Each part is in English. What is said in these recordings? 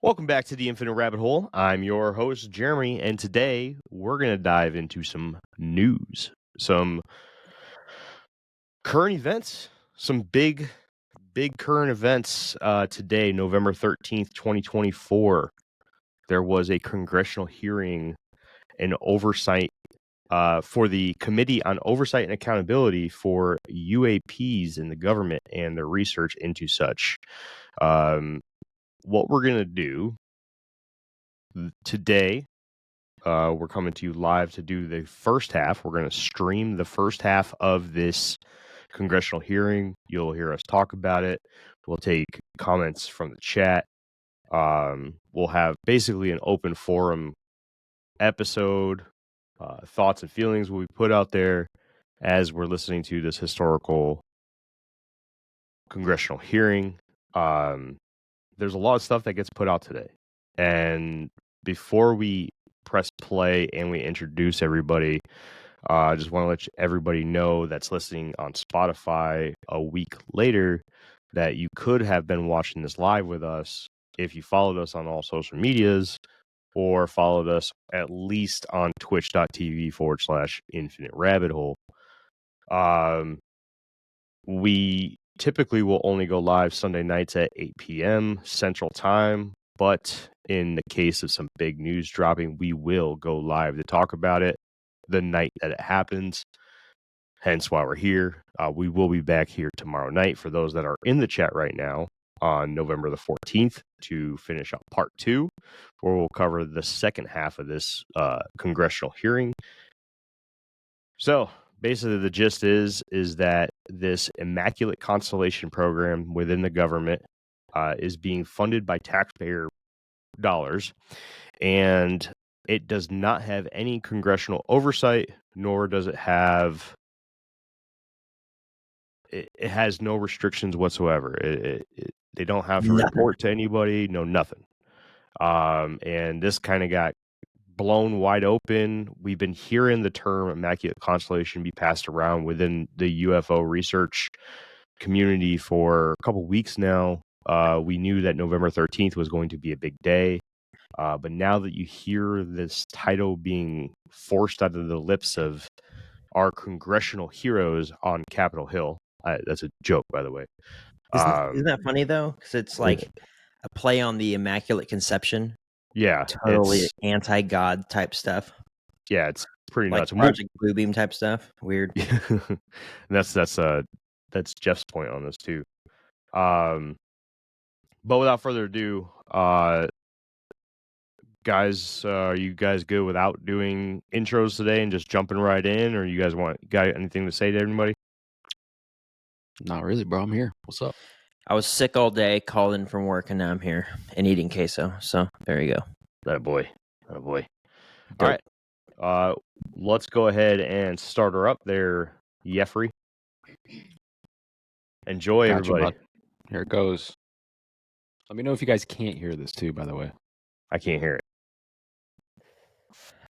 Welcome back to the Infinite Rabbit Hole. I'm your host, Jeremy, and today we're going to dive into some news, some current events, some big current events. Today, November 13th, 2024, there was a congressional hearing and oversight for the Committee on Oversight and Accountability for UAPs in the government and their research into such. What we're going to do today, we're coming to you live to do the first half. We're going to stream the first half of this congressional hearing. You'll hear us talk about it. We'll take comments from the chat. We'll have basically an open forum episode. Thoughts and feelings will be put out there as we're listening to this historical congressional hearing. There's a lot of stuff that gets put out today. And before we press play and we introduce everybody, I just want to let everybody know that's listening on Spotify a week later that you could have been watching this live with us if you followed us on all social medias or followed us at least on twitch.tv/infinite rabbit hole. We typically will only go live Sunday nights at 8 p.m. Central Time, but in the case of some big news dropping, we will go live to talk about it the night that it happens. Hence why we're here. We will be back here tomorrow night for those that are in the chat right now on November the 14th to finish up part 2, where we'll cover the second half of this congressional hearing. So basically the gist is that this Immaculate Constellation program within the government is being funded by taxpayer dollars, and it does not have any congressional oversight, nor does it have it has no restrictions whatsoever. They don't have to report to anybody, no nothing. And this kind of got blown wide open. We've been hearing the term Immaculate Constellation be passed around within the UFO research community for a couple weeks now. We knew that November 13th was going to be a big day. But now that you hear this title being forced out of the lips of our congressional heroes on Capitol Hill, that's a joke, by the way. Isn't that funny, though? Because it's like a play on the Immaculate Conception. Yeah. Totally anti-God type stuff. Yeah, it's pretty like nuts. Project Bluebeam type stuff. Weird. And that's Jeff's point on this, too. But without further ado, guys, are you guys good without doing intros today and just jumping right in, or you guys got anything to say to everybody? Not really, bro. I'm here. What's up? I was sick all day, called in from work, and now I'm here and eating queso. So there you go. That boy. All right. Let's go ahead and start her up there, Jeffrey. Enjoy, everybody. Here it goes. Let me know if you guys can't hear this too, by the way. I can't hear it.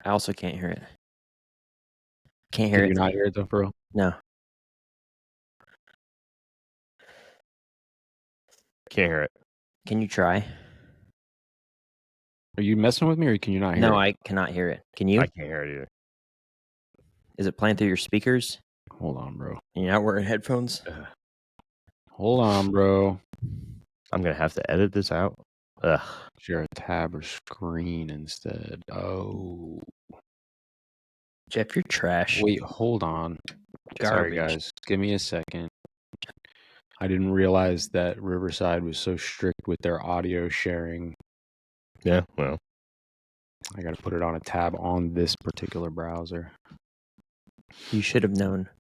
I also can't hear it. Can't hear Can it. you not hear it though, bro? No. Can't hear it. Can you try? Are you messing with me, or can you not hear it? No, I cannot hear it. Can you? I can't hear it either. Is it playing through your speakers? Hold on, bro. You're not wearing headphones? Hold on, bro. I'm going to have to edit this out. Ugh. Share a tab or screen instead. Oh. Jeff, you're trash. Wait, hold on. Garbage. Sorry, guys. Give me a second. I didn't realize that Riverside was so strict with their audio sharing. Yeah, well. I got to put it on a tab on this particular browser. You should have known.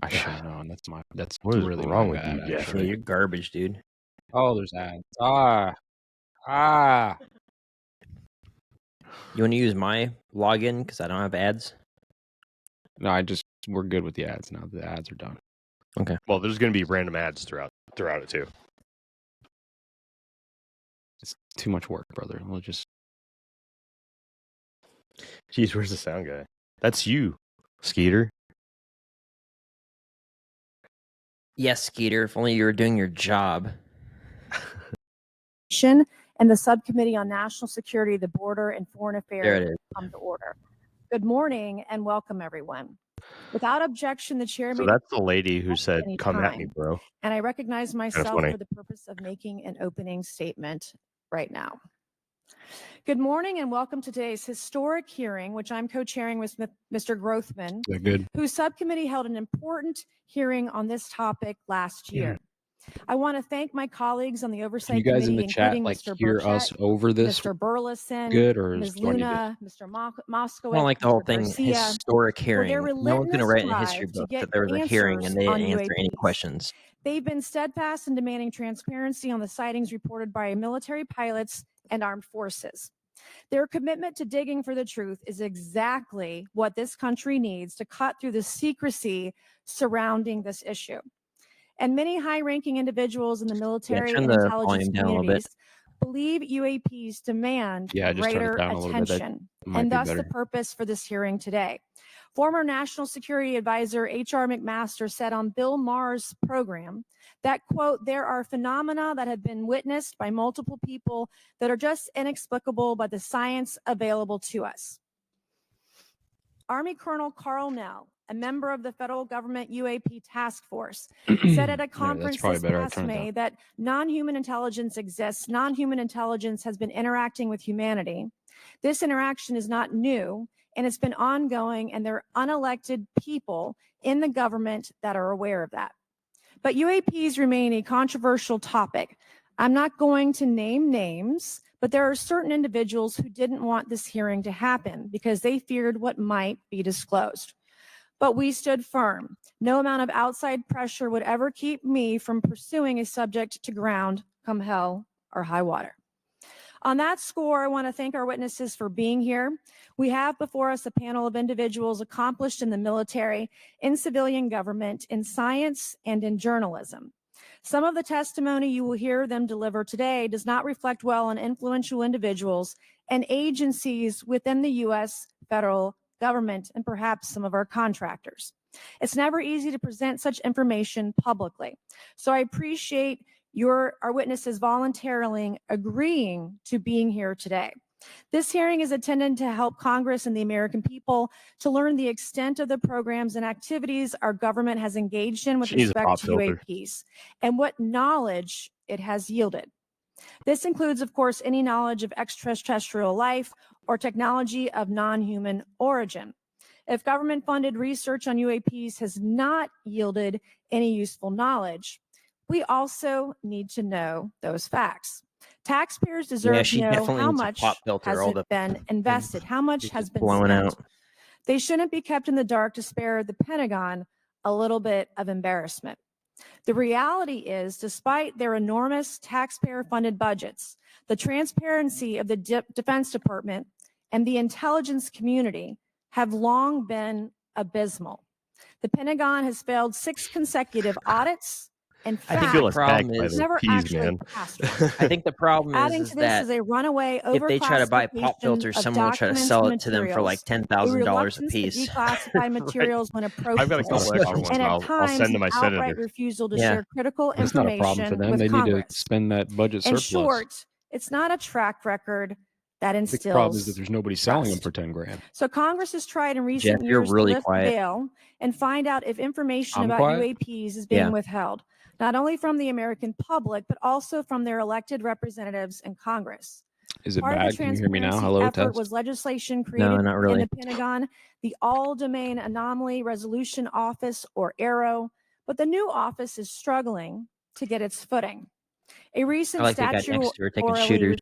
I should have known. That's what is really wrong with bad, you, Jeffrey? Yeah, you're garbage, dude. Oh, there's ads. You want to use my login because I don't have ads? No, we're good with the ads now. The ads are done. Okay. Well, there's going to be random ads throughout it too. It's too much work, brother. We'll just. Jeez, where's the sound guy? That's you, Skeeter. Yes, Skeeter. If only you were doing your job. and the Subcommittee on National Security, the Border, and Foreign Affairs come to order. Good morning and welcome, everyone. Without objection, the chair So may that's the lady who said, "Come at me, bro." and I recognize myself for the purpose of making an opening statement right now. Good morning and welcome to today's historic hearing, which I'm co-chairing with Mr. Grothman, whose subcommittee held an important hearing on this topic last year. I want to thank my colleagues on the oversight committee, including Mr. hear us over this, Mr. Burleson, Ms. Luna, Mr. Moskowitz, I don't like the whole thing. Garcia, Historic hearing. No one's going to write in a history to book get that there was a hearing and they didn't answer any UAPs. questions. They've been steadfast in demanding transparency on the sightings reported by military pilots and armed forces. Their commitment to digging for the truth is exactly what this country needs to cut through the secrecy surrounding this issue. And many high-ranking individuals in the military and intelligence communities believe UAPs demand greater attention, and thus the purpose for this hearing today. Former National Security Advisor H.R. McMaster said on Bill Maher's program that, quote, there are phenomena that have been witnessed by multiple people that are just inexplicable by the science available to us. Army Colonel Carl Nell, a member of the federal government UAP task force, said at a conference this past May that non-human intelligence exists. Non-human intelligence has been interacting with humanity. This interaction is not new, and it's been ongoing, and there are unelected people in the government that are aware of that. But UAPs remain a controversial topic. I'm not going to name names, but there are certain individuals who didn't want this hearing to happen because they feared what might be disclosed. But we stood firm. No amount of outside pressure would ever keep me from pursuing a subject to ground, come hell or high water. On that score, I want to thank our witnesses for being here. We have before us a panel of individuals accomplished in the military, in civilian government, in science, and in journalism. Some of the testimony you will hear them deliver today does not reflect well on influential individuals and agencies within the U.S. federal government and perhaps some of our contractors. It's never easy to present such information publicly. So I appreciate our witnesses voluntarily agreeing to being here today. This hearing is intended to help Congress and the American people to learn the extent of the programs and activities our government has engaged in with respect to UAPs and what knowledge it has yielded. This includes, of course, any knowledge of extraterrestrial life or technology of non-human origin. If government-funded research on UAPs has not yielded any useful knowledge, we also need to know those facts. Taxpayers deserve to know how much has been invested, how much has been spent. They shouldn't be kept in the dark to spare the Pentagon a little bit of embarrassment. The reality is, despite their enormous taxpayer-funded budgets, the transparency of the Defense Department and the intelligence community have long been abysmal. The Pentagon has failed 6 consecutive audits. In fact, I think the problem is never actually passed one. I think the problem Adding is to this that is a runaway if they try to buy pop filters, someone will try to sell it to them for like $10,000 a piece. Declassify materials when appropriate. I've got a couple extra ones. I'll send to my senator. Refusal to share critical That's not a problem for them. They Congress. need to spend that budget surplus. In short, it's not a track record that instills. The problem is that there's nobody selling them for 10 grand. So Congress has tried in recent years to lift the veil and find out if information about UAPs is being withheld, not only from the American public, but also from their elected representatives in Congress. Is it bad? Can you hear me now? Hello, test. Was legislation created in the Pentagon, the All-Domain Anomaly Resolution Office, or AARO, but the new office is struggling to get its footing. A recent statutorily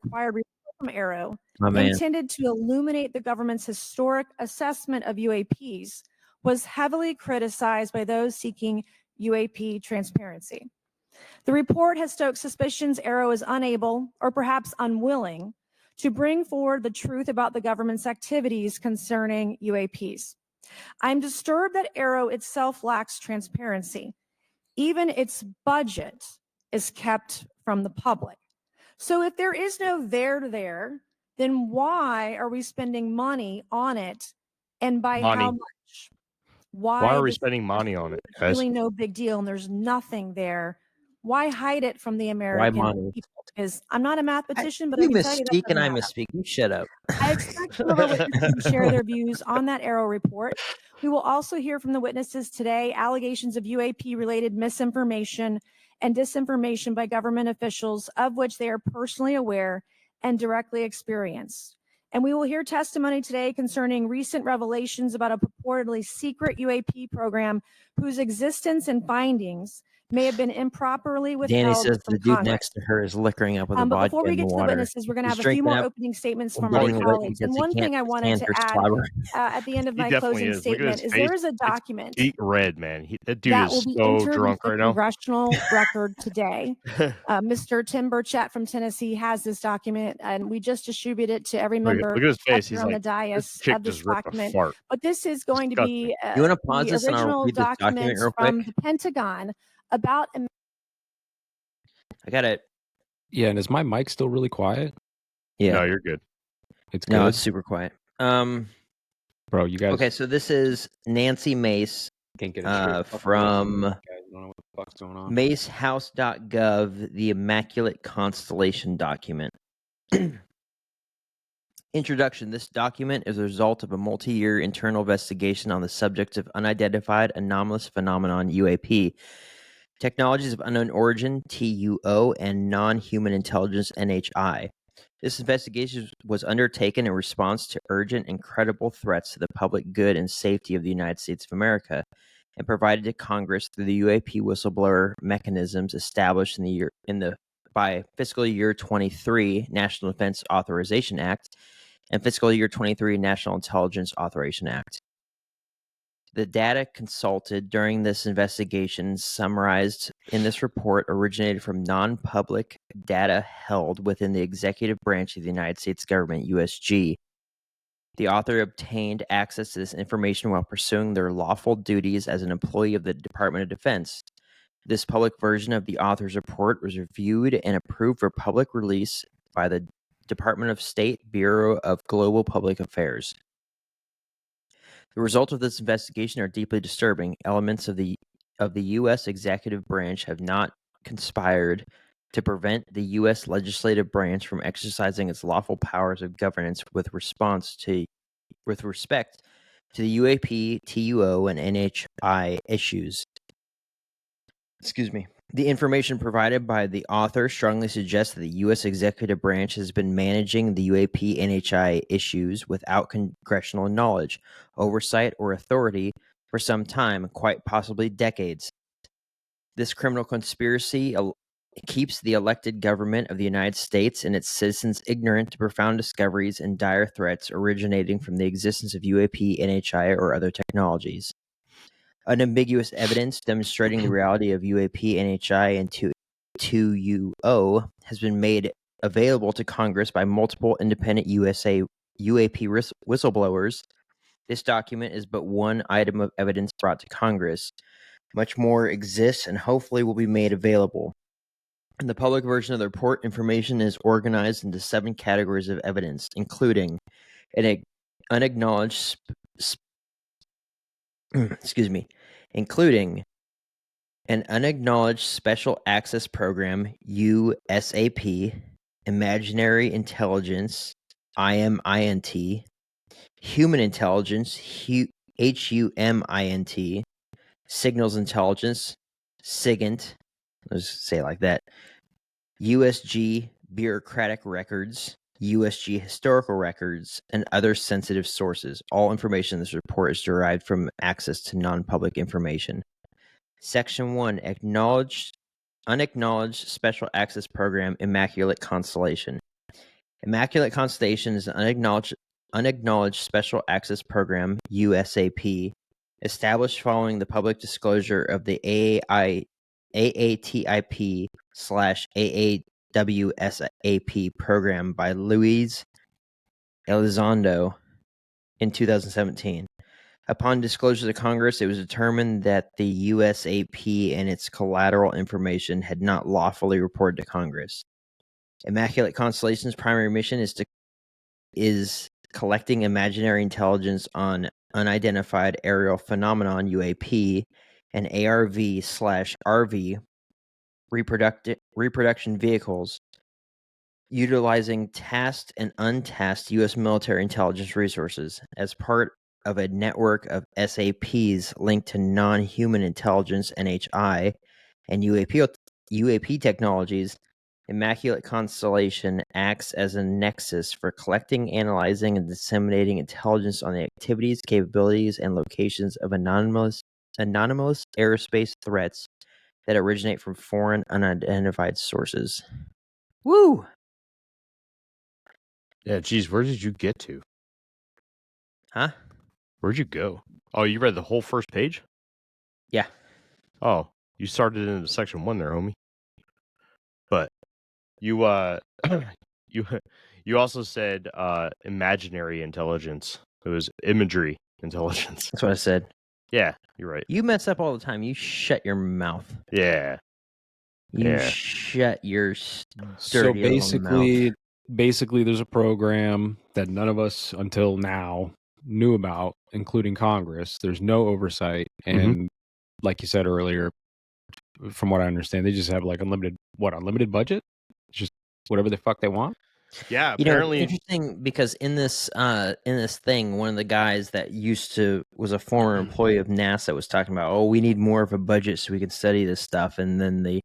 required report from AARO intended to illuminate the government's historic assessment of UAPs was heavily criticized by those seeking UAP transparency. The report has stoked suspicions AARO is unable, or perhaps unwilling, to bring forward the truth about the government's activities concerning UAPs. I'm disturbed that AARO itself lacks transparency. Even its budget is kept from the public. So if there is no there, then why are we spending money on it, and by how much? Why are we spending money on it? It's really no big deal, and there's nothing there. Why hide it from the Why American money? people? Because I'm not a mathematician, but I You can tell you that misspeak and doesn't I matter. misspeak. You shut up. I expect some of our witnesses to share their views on that Arrow report. We will also hear from the witnesses today allegations of UAP-related misinformation and disinformation by government officials, of which they are personally aware and directly experienced. And we will hear testimony today concerning recent revelations about a purportedly secret UAP program whose existence and findings may have been improperly Danny withheld says from the dude Congress. next to her is liquoring up with a But vodka before we in get to the water. witnesses, we're going to He's have a few drinking more up opening statements and from our getting lit colleagues. because And he one thing I can't wanted stand to her add slobber. at the end of He my definitely closing is. Look at his statement is face. there is a It's document beet red, man. That dude that is will be so entered drunk into the right now. congressional record today. Mr. Tim Burchett from Tennessee has this document, and we just distribute it to every member Look at his up face. here He's on like, the this dais chick of this just ripped a document. fart. But this is going to Disgusting. be You want to pause the this and I'll original read this document documents real from quick? the Pentagon about I got it. Yeah, and is my mic still really quiet? Yeah. No, you're good. It's No, good. it's super quiet. Bro, you guys Okay, so this is Nancy Mace can't get it straight. from You guys don't know what the fuck's going on. macehouse.gov, the Immaculate Constellation document. Introduction. This document is a result of a multi-year internal investigation on the subject of unidentified anomalous phenomenon, UAP, technologies of unknown origin, TUO, and non-human intelligence, NHI. This investigation was undertaken in response to urgent and credible threats to the public good and safety of the United States of America, and provided to Congress through the UAP whistleblower mechanisms established by fiscal year 23 National Defense Authorization Act and fiscal year 23 National Intelligence Authorization Act. The data consulted during this investigation summarized in this report originated from non-public data held within the executive branch of the United States government, USG. The author obtained access to this information while pursuing their lawful duties as an employee of the Department of Defense. This public version of the author's report was reviewed and approved for public release by the Department of State Bureau of Global Public Affairs. The results of this investigation are deeply disturbing. Elements of the U.S. executive branch have not conspired to prevent the U.S. legislative branch from exercising its lawful powers of governance with respect to the UAP, TUO, and NHI issues. Excuse me. The information provided by the author strongly suggests that the U.S. executive branch has been managing the UAP NHI issues without congressional knowledge, oversight, or authority for some time, quite possibly decades. This criminal conspiracy keeps the elected government of the United States and its citizens ignorant to profound discoveries and dire threats originating from the existence of UAP, NHI, or other technologies. Unambiguous evidence demonstrating the reality of UAP, NHI, and 2UO has been made available to Congress by multiple independent UAP whistleblowers. This document is but one item of evidence brought to Congress. Much more exists and hopefully will be made available. In the public version of the report, information is organized into 7 categories of evidence, including an unacknowledged including an unacknowledged special access program, USAP, imaginary intelligence, IMINT, human intelligence, HUMINT, signals intelligence, SIGINT, let's say it like that, USG bureaucratic records, USG historical records, and other sensitive sources. All information in this report is derived from access to non-public information. Section 1, Unacknowledged Special Access Program, Immaculate Constellation. Immaculate Constellation is an unacknowledged Special Access Program, USAP, established following the public disclosure of the AATIP/AAWSAP program by Luis Elizondo in 2017. Upon disclosure to Congress, it was determined that the USAP and its collateral information had not lawfully reported to Congress. Immaculate Constellation's primary mission is collecting imaginary intelligence on unidentified aerial phenomenon, UAP, and ARV/RV reproduction vehicles utilizing tasked and untasked U.S. military intelligence resources as part of a network of SAPs linked to non-human intelligence (NHI) and UAP technologies. Immaculate Constellation acts as a nexus for collecting, analyzing, and disseminating intelligence on the activities, capabilities, and locations of anonymous aerospace threats that originate from foreign unidentified sources. Woo! Yeah, geez, where did you get to? Huh? Where'd you go? Oh, you read the whole first page? Yeah. Oh, you started into section 1 there, homie. But you you also said imaginary intelligence. It was imagery intelligence. That's what I said. Yeah, you're right. You mess up all the time. You shut your mouth. Yeah. You Yeah. shut your So dirty little mouth. basically, there's a program that none of us until now knew about, including Congress. There's no oversight, and like you said earlier, from what I understand, they just have like unlimited budget, just whatever the fuck they want. Yeah, You know, apparently interesting because in this thing, one of the guys that was a former employee of NASA was talking about, oh, we need more of a budget so we can study this stuff, and then the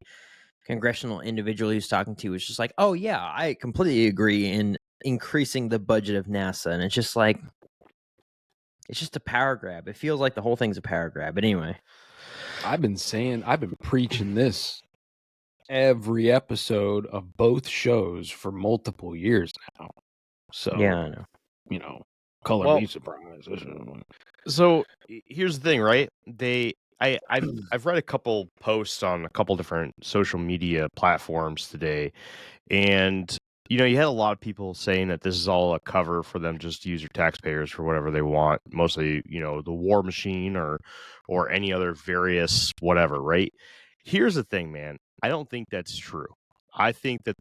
congressional individual he was talking to was just like, oh yeah, I completely agree in increasing the budget of NASA, and it's just like, it's just a power grab. It feels like the whole thing's a power grab. But anyway, I've been preaching this every episode of both shows for multiple years now. So yeah, I know. you know, color Well- me surprised. So here's the thing, right? I've read a couple posts on a couple different social media platforms today, and you had a lot of people saying that this is all a cover for them just to use your taxpayers for whatever they want, mostly the war machine or any other various whatever, right? Here's the thing, man. I don't think that's true. I think that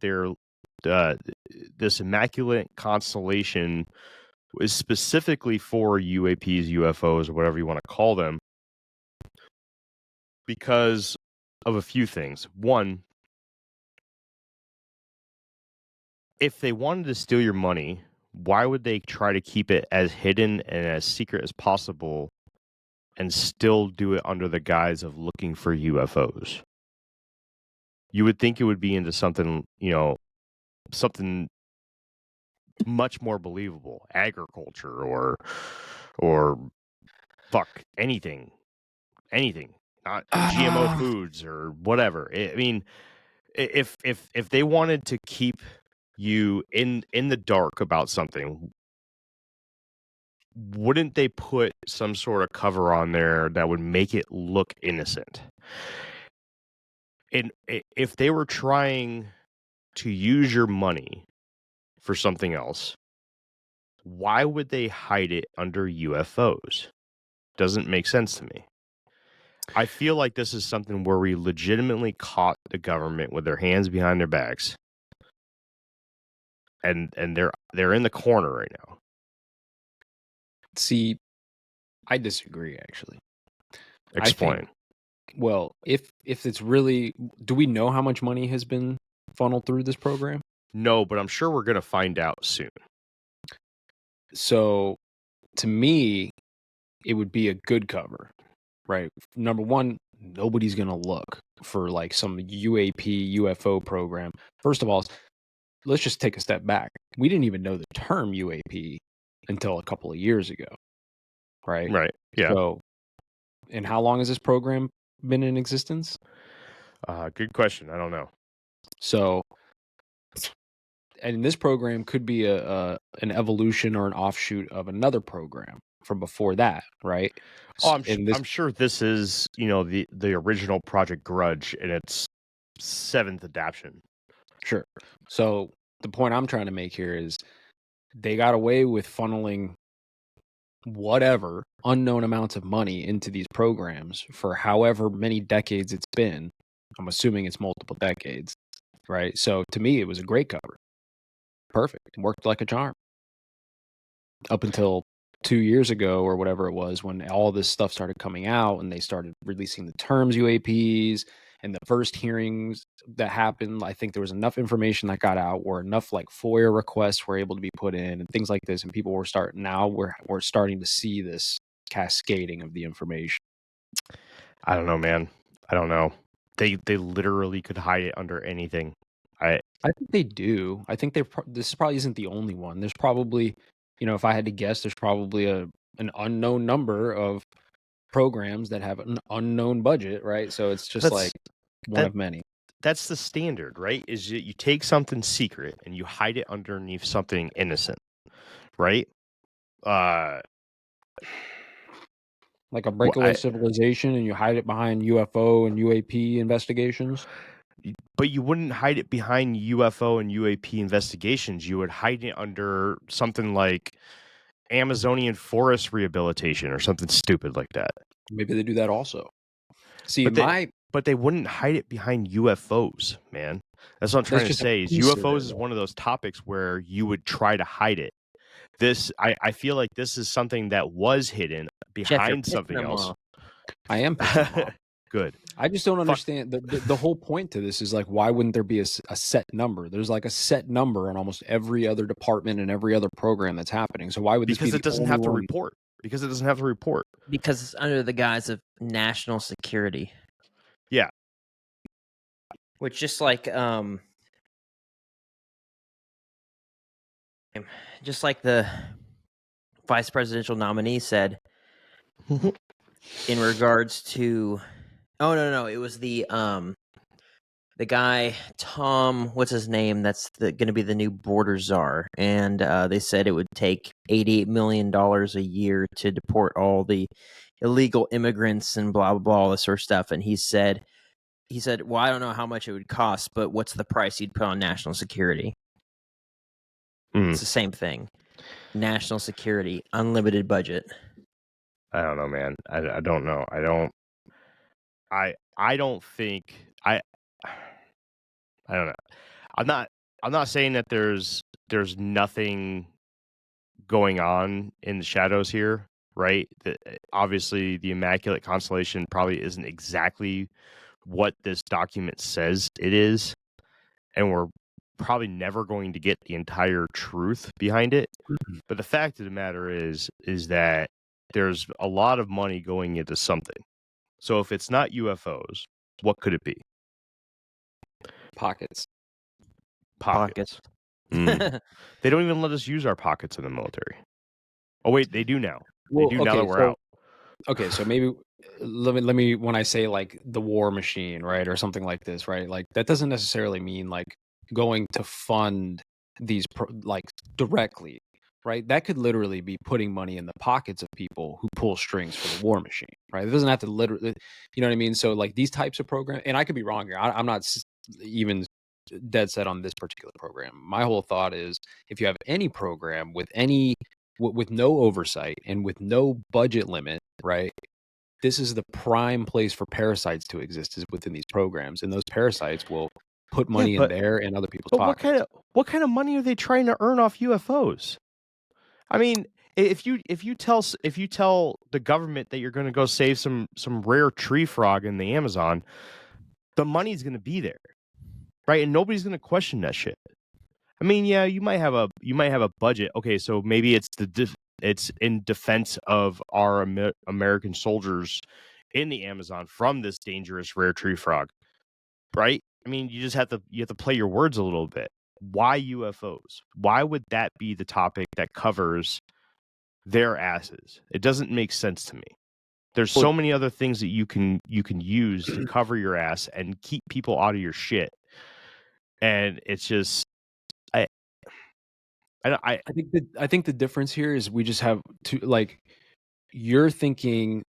this Immaculate Constellation is specifically for UAPs, UFOs, or whatever you want to call them, because of a few things. One, if they wanted to steal your money, why would they try to keep it as hidden and as secret as possible and still do it under the guise of looking for UFOs? You would think it would be into something, something much more believable, agriculture or fuck anything, not GMO foods or whatever. I mean, if they wanted to keep you in the dark about something, wouldn't they put some sort of cover on there that would make it look innocent? And if they were trying to use your money for something else, why would they hide it under UFOs? Doesn't make sense to me. I feel like this is something where we legitimately caught the government with their hands behind their backs, and they're in the corner right now. See, I disagree. Actually, Explain. Well, if it's really, do we know how much money has been funneled through this program? No, but I'm sure we're going to find out soon. So, to me, it would be a good cover, right? Number one, nobody's going to look for like some UAP, UFO program. First of all, let's just take a step back. We didn't even know the term UAP until a couple of years ago, right? Right. Yeah. So, and how long has this program been in existence? Good question. I don't know. So, and this program could be an evolution or an offshoot of another program from before that, right? Oh, I'm sure this is the original Project Grudge in its 7th adaptation. Sure. So the point I'm trying to make here is they got away with funneling whatever unknown amounts of money into these programs for however many decades it's been. I'm assuming it's multiple decades, right? So to me, it was a great cover. Perfect. It worked like a charm. Up until 2 years ago or whatever it was, when all this stuff started coming out and they started releasing the terms UAPs And the first hearings that happened, I think there was enough information that got out, where enough like FOIA requests were able to be put in and things like this. And people were we're starting to see this cascading of the information. I don't know, man. I don't know. They literally could hide it under anything. I think they do. I think this probably isn't the only one. There's probably, if I had to guess, there's probably an unknown number of programs that have an unknown budget, right? So it's just like one of many. That's the standard, right? Is that you take something secret and you hide it underneath something innocent, right? Like a breakaway civilization, and you hide it behind UFO and UAP investigations. But you wouldn't hide it behind UFO and UAP investigations. You would hide it under something like Amazonian forest rehabilitation or something stupid like that. Maybe they do that also. See, but they wouldn't hide it behind UFOs, man. That's what I'm trying to say. Is UFOs is one of those topics where you would try to hide it. I feel like this is something that was hidden behind something else. I am pissing off. Good. I just don't understand. The whole point to this is like, why wouldn't there be a set number? There's like a set number in almost every other department and every other program that's happening. So why would this be? Because it doesn't have to report. Because it doesn't have to report. Because it's under the guise of national security. Yeah. Which just like the vice presidential nominee said in regards to it was the guy Tom, what's his name, that's going to be the new border czar, and they said it would take $88 million a year to deport all the illegal immigrants and blah blah blah, all this sort of stuff. And he said, well, I don't know how much it would cost, but what's the price you'd put on national security? It's the same thing. National security, unlimited budget. I don't know, man. I don't know. I don't think I don't know. I'm not saying that there's nothing going on in the shadows here, right? Obviously the Immaculate Constellation probably isn't exactly what this document says it is, and we're probably never going to get the entire truth behind it. But the fact of the matter is that there's a lot of money going into something. So if it's not UFOs, what could it be? Pockets. They don't even let us use our pockets in the military. Oh wait, they do now. They do now that we're out. Okay, so maybe let me when I say like the war machine, right, or something like this, right? Like that doesn't necessarily mean like going to fund these like directly, right? That could literally be putting money in the pockets of people who pull strings for the war machine, right? It doesn't have to literally, you know what I mean? So like these types of programs, and I could be wrong here. I'm not even dead set on this particular program. My whole thought is if you have any program with no oversight and with no budget limit, right? This is the prime place for parasites to exist, is within these programs, and those parasites will put money in there and other people's pockets. What kind of money are they trying to earn off UFOs? I mean, if you tell the government that you're going to go save some rare tree frog in the Amazon, the money's going to be there, right? And nobody's going to question that shit. I mean, yeah, you might have a budget. Okay, so maybe it's it's in defense of our American soldiers in the Amazon from this dangerous rare tree frog, right? I mean, you have to play your words a little bit. Why UFOs? Why would that be the topic that covers their asses? It doesn't make sense to me. There's so many other things that you can use to cover your ass and keep people out of your shit. And it's just I think the difference here is we just have to, like, you're thinking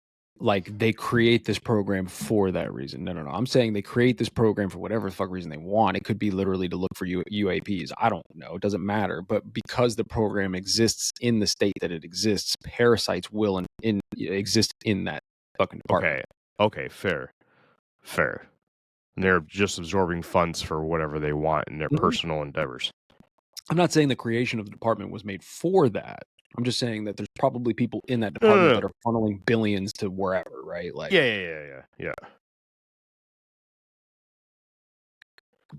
like they create this program for that reason. No. I'm saying they create this program for whatever the fuck reason they want. It could be literally to look for UAPs. I don't know. It doesn't matter. But because the program exists in the state that it exists, parasites will exist in that fucking department. Okay, fair. And they're just absorbing funds for whatever they want in their personal endeavors. I'm not saying the creation of the department was made for that. I'm just saying that there's probably people in that department that are funneling billions to wherever, right? Like, yeah.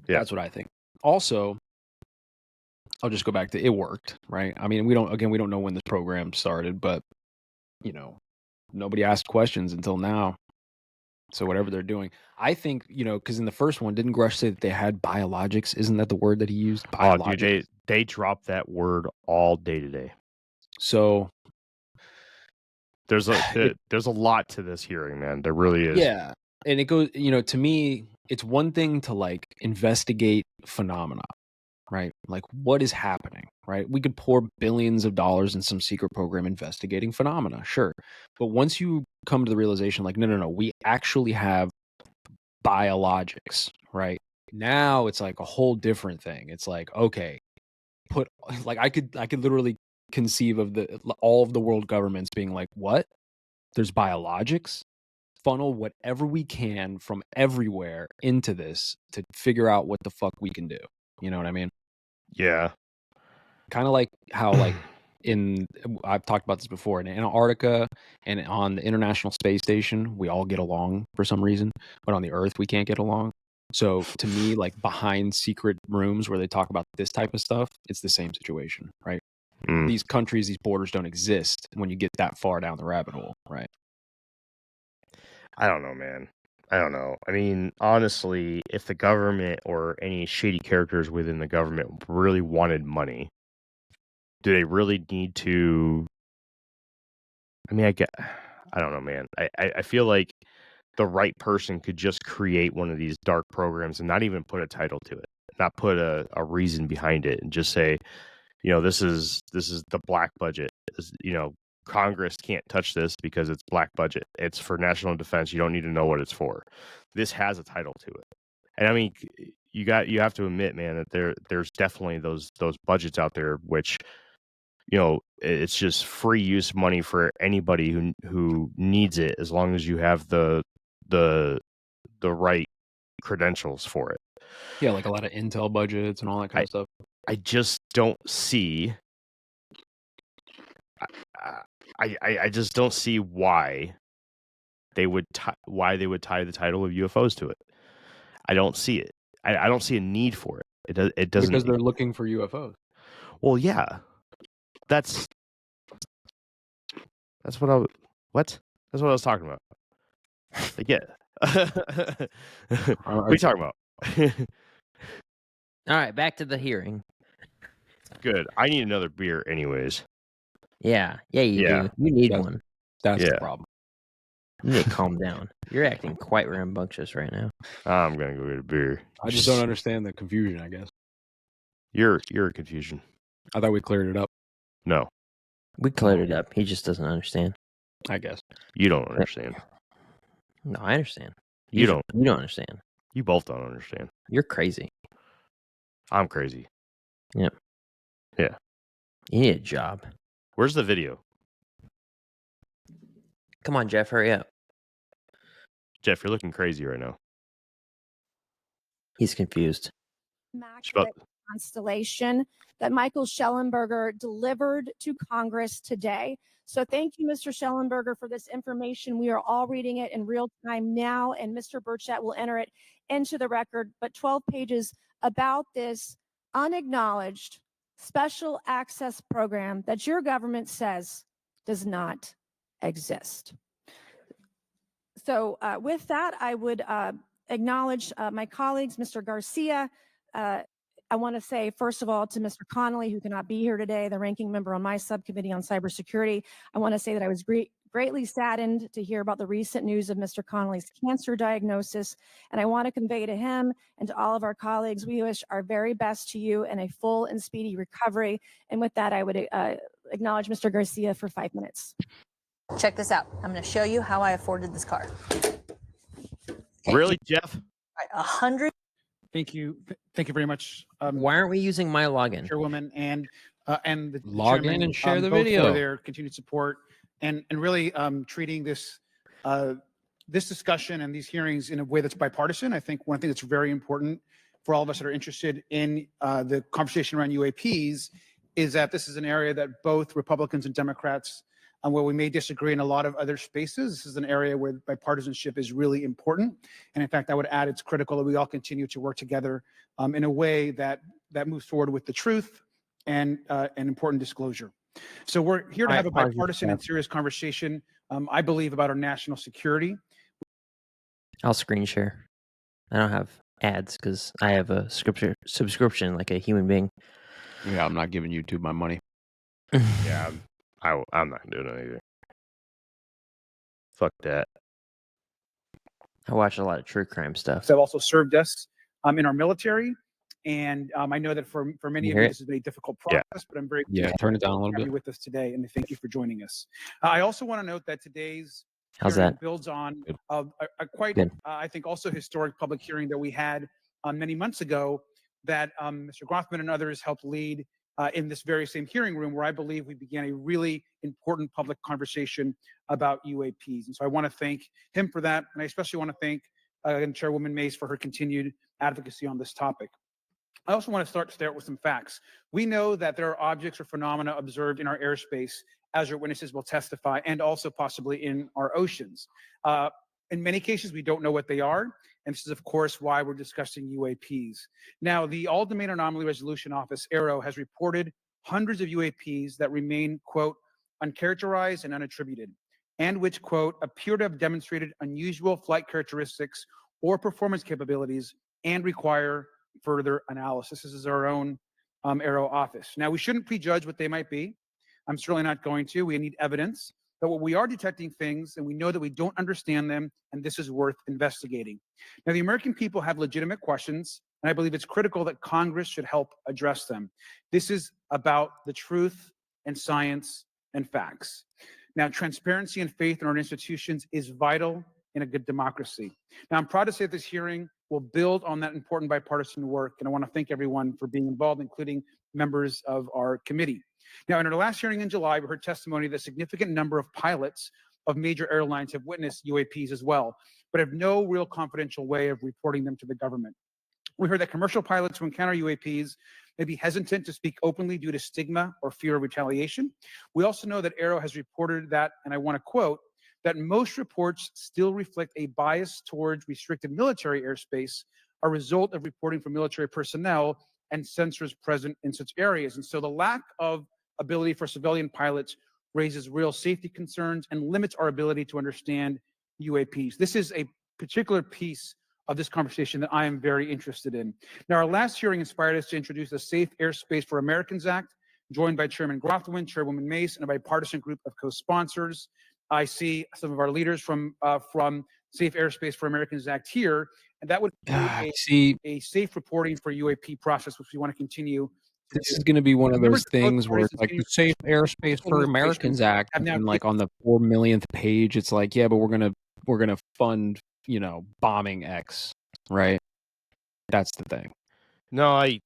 Yeah. That's what I think. Also, I'll just go back to it worked, right? I mean, we don't know when this program started, but nobody asked questions until now. So whatever they're doing, I think, because in the first one, didn't Grush say that they had biologics? Isn't that the word that he used? Oh, Biologics. dude, they drop that word all day today. So there's a lot to this hearing, man. There really is. Yeah, and it goes, to me, it's one thing to like investigate phenomena, right? Like what is happening, right? We could pour billions of dollars in some secret program investigating phenomena, sure. But once you come to the realization, like, no, we actually have biologics, right? Now it's like a whole different thing. It's like, okay, I could literally conceive of all of the world governments being like, what? There's biologics? Funnel whatever we can from everywhere into this to figure out what the fuck we can do. You know what I mean? Yeah. Kind of like how I've talked about this before, in Antarctica and on the International Space Station, we all get along for some reason, but on the Earth we can't get along. So to me, like behind secret rooms where they talk about this type of stuff, it's the same situation, right? These countries, these borders don't exist when you get that far down the rabbit hole, right? I don't know, man. I don't know. I mean, honestly, if the government or any shady characters within the government really wanted money, do they really need to? I mean, I don't know, man. I feel like the right person could just create one of these dark programs and not even put a title to it, not put a reason behind it, and just say, this is the black budget. Congress can't touch this because it's black budget. It's for national defense. You don't need to know what it's for. This has a title to it. And I mean, you have to admit, man, that there's definitely those budgets out there which, it's just free use money for anybody who needs it, as long as you have the right credentials for it. Yeah, like a lot of intel budgets and all that kind of stuff. I just don't see. I just don't see why they would tie the title of UFOs to it. I don't see it. I don't see a need for it. It doesn't, because they're looking for UFOs. Well, yeah, that's what that's what I was talking about. Like, yeah. What are you talking about? All right, back to the hearing. Good. I need another beer, anyways. Yeah, you Yeah. do. You need one. That's the problem. You need to calm down. You're acting quite rambunctious right now. I'm gonna go get a beer. I just don't understand the confusion, I guess. You're a confusion. I thought we cleared it up. No. We cleared it up. He just doesn't understand. I guess. You don't understand. No, I understand. You don't. You don't understand. You both don't understand. You're crazy. I'm crazy. Yep. Yeah. You need a job. Where's the video? Come on, Jeff, hurry up. Jeff, you're looking crazy right now. He's confused. Immaculate Constellation that Michael Schellenberger delivered to Congress today. So thank you, Mr. Schellenberger, for this information. We are all reading it in real time now, and Mr. Burchett will enter it into the record. But 12 pages about this unacknowledged special access program that your government says does not exist. So with that, I would acknowledge my colleagues, Mr. Garcia. I want to say, first of all, to Mr. Connolly, who cannot be here today, the ranking member on my subcommittee on cybersecurity, I want to say that I was greatly saddened to hear about the recent news of Mr. Connolly's cancer diagnosis. And I want to convey to him and to all of our colleagues, we wish our very best to you and a full and speedy recovery. And with that, I would acknowledge Mr. Garcia for 5 minutes. Check this out. I'm going to show you how I afforded this car. Okay. Really, Jeff? Right, 100. Thank you. Thank you very much. Why aren't we using my login? Chairwoman and the log chairman, in and share the both video for their continued support and really treating this this discussion and these hearings in a way that's bipartisan. I think one thing that's very important for all of us that are interested in the conversation around UAPs is that this is an area that both Republicans and Democrats where we may disagree in a lot of other spaces. This is an area where bipartisanship is really important. And in fact, I would add it's critical that we all continue to work together in a way that moves forward with the truth and important disclosure. So we're here to have a bipartisan and serious conversation, I believe, about our national security. I'll screen share. I don't have ads because I have a subscription like a human being. Yeah, I'm not giving YouTube my money. Yeah, I'm not doing it either. Fuck that. I watch a lot of true crime stuff. So I've also served us in our military. And I know that for many of you, this has been a difficult process, but I'm very turn it down a little happy bit with us today, and thank you for joining us. I also want to note that today's How's hearing that? builds on a quite, I think, also historic public hearing that we had many months ago that Mr. Grothman and others helped lead in this very same hearing room, where I believe we began a really important public conversation about UAPs. And so I want to thank him for that, and I especially want to thank Chairwoman Mays for her continued advocacy on this topic. I also want to start with some facts. We know that there are objects or phenomena observed in our airspace, as our witnesses will testify, and also possibly in our oceans. In many cases, we don't know what they are, and this is, of course, why we're discussing UAPs. Now, the All-Domain Anomaly Resolution Office, AARO, has reported hundreds of UAPs that remain, quote, uncharacterized and unattributed, and which, quote, appear to have demonstrated unusual flight characteristics or performance capabilities and require further analysis. This is our own AARO office. Now, we shouldn't prejudge what they might be. I'm certainly not going to. We need evidence. But what we are detecting things, and we know that we don't understand them, and this is worth investigating. Now, the American people have legitimate questions, and I believe it's critical that Congress should help address them. This is about the truth and science and facts. Now, transparency and faith in our institutions is vital in a good democracy. Now, I'm proud to say that this hearing will build on that important bipartisan work, and I want to thank everyone for being involved, including members of our committee. Now, in our last hearing in July, we heard testimony that a significant number of pilots of major airlines have witnessed UAPs as well, but have no real confidential way of reporting them to the government. We heard that commercial pilots who encounter UAPs may be hesitant to speak openly due to stigma or fear of retaliation. We also know that AARO has reported that, and I want to quote, that most reports still reflect a bias towards restricted military airspace, a result of reporting from military personnel and sensors present in such areas. And so the lack of ability for civilian pilots raises real safety concerns and limits our ability to understand UAPs. This is a particular piece of this conversation that I am very interested in. Now, our last hearing inspired us to introduce the Safe Airspace for Americans Act, joined by Chairman Grothman, Chairwoman Mace, and a bipartisan group of co-sponsors. I see some of our leaders from Safe Airspace for Americans Act here, and that would be a safe reporting for UAP process, which we want to continue. This is going to be one of those things where it's like the Safe Airspace for Americans Act, and like on the 4 millionth page, it's like, yeah, but we're gonna fund, bombing X, right? That's the thing. No, I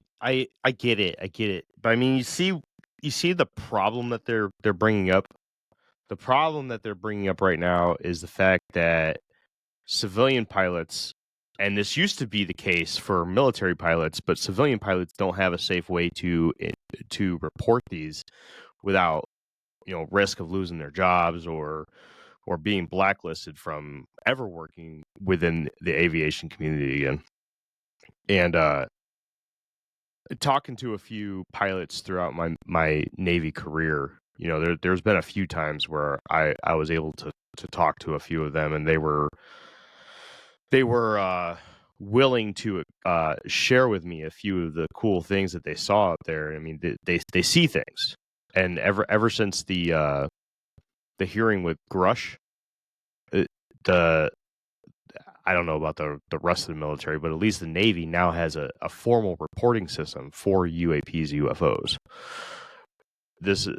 get it. I get it. But I mean, you see the problem that they're bringing up. The problem that they're bringing up right now is the fact that civilian pilots, and this used to be the case for military pilots, but civilian pilots don't have a safe way to report these without, risk of losing their jobs or being blacklisted from ever working within the aviation community again. And talking to a few pilots throughout my Navy career, there's been a few times where I was able to talk to a few of them, and they were willing to share with me a few of the cool things that they saw up there. I mean, they see things, and ever since the hearing with Grush, I don't know about the rest of the military, but at least the Navy now has a formal reporting system for UAPs, UFOs.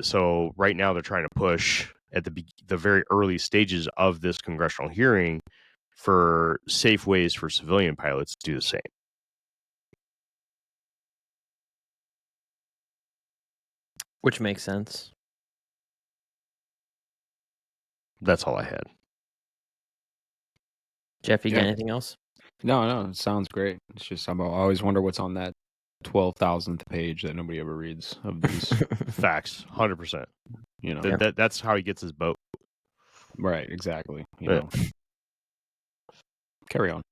So right now they're trying to push at the very early stages of this congressional hearing for safe ways for civilian pilots to do the same. Which makes sense. That's all I had. Jeff, you got anything else? No, it sounds great. It's just I always wonder what's on that 12,000th page that nobody ever reads of these. Facts, 100%. You know, That's how he gets his boat. right? Exactly. You Yeah. know, carry on.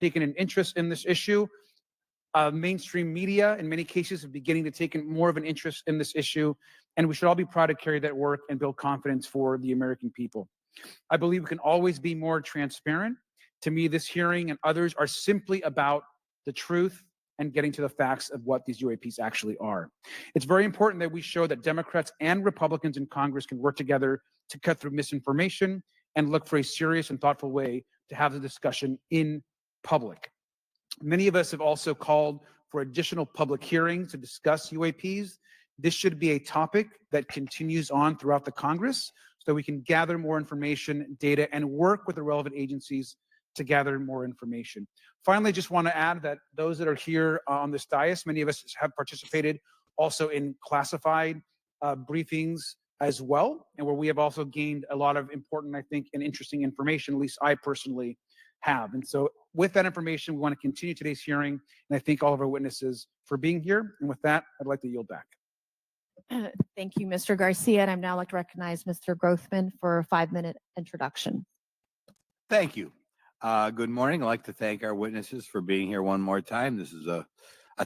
Taken an interest in this issue. Mainstream media, in many cases, are beginning to take more of an interest in this issue, and we should all be proud to carry that work and build confidence for the American people. I believe we can always be more transparent. To me, this hearing and others are simply about the truth and getting to the facts of what these UAPs actually are. It's very important that we show that Democrats and Republicans in Congress can work together to cut through misinformation and look for a serious and thoughtful way to have the discussion in public. Many of us have also called for additional public hearings to discuss UAPs. This should be a topic that continues on throughout the Congress so we can gather more information, data, and work with the relevant agencies to gather more information. Finally, I just want to add that those that are here on this dais, many of us have participated also in classified briefings as well, and where we have also gained a lot of important, I think, and interesting information, at least I personally have. And so with that information, we want to continue today's hearing, and I thank all of our witnesses for being here. And with that, I'd like to yield back. Thank you, Mr. Garcia. And I'd now like to recognize Mr. Grothman for a 5-minute introduction. Thank you. Good morning. I'd like to thank our witnesses for being here one more time. This is a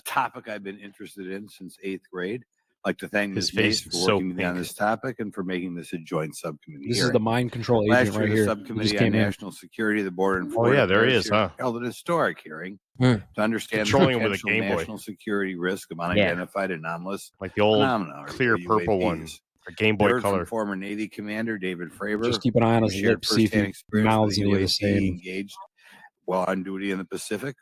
topic I've been interested in since 8th grade. I'd like to thank His Ms. face Mace is for so working with me on pink. this topic and for making this a joint subcommittee This is hearing. the mind control agent Last year, right the here. He Subcommittee just on came in. National Security, the Board and Oh, yeah, there he is, huh? held an historic hearing Hmm. to understand the Controlling him with a potential Game Boy. national security risk of unidentified anomalous Like the old phenomena, or clear purple one, UAPs. a Game I Boy heard Color. from former Navy Commander David Fravor, Just keep an eye on who his shared lips, see if firsthand he experience with mouths the any of the UAP same. engaged while on duty in the Pacific.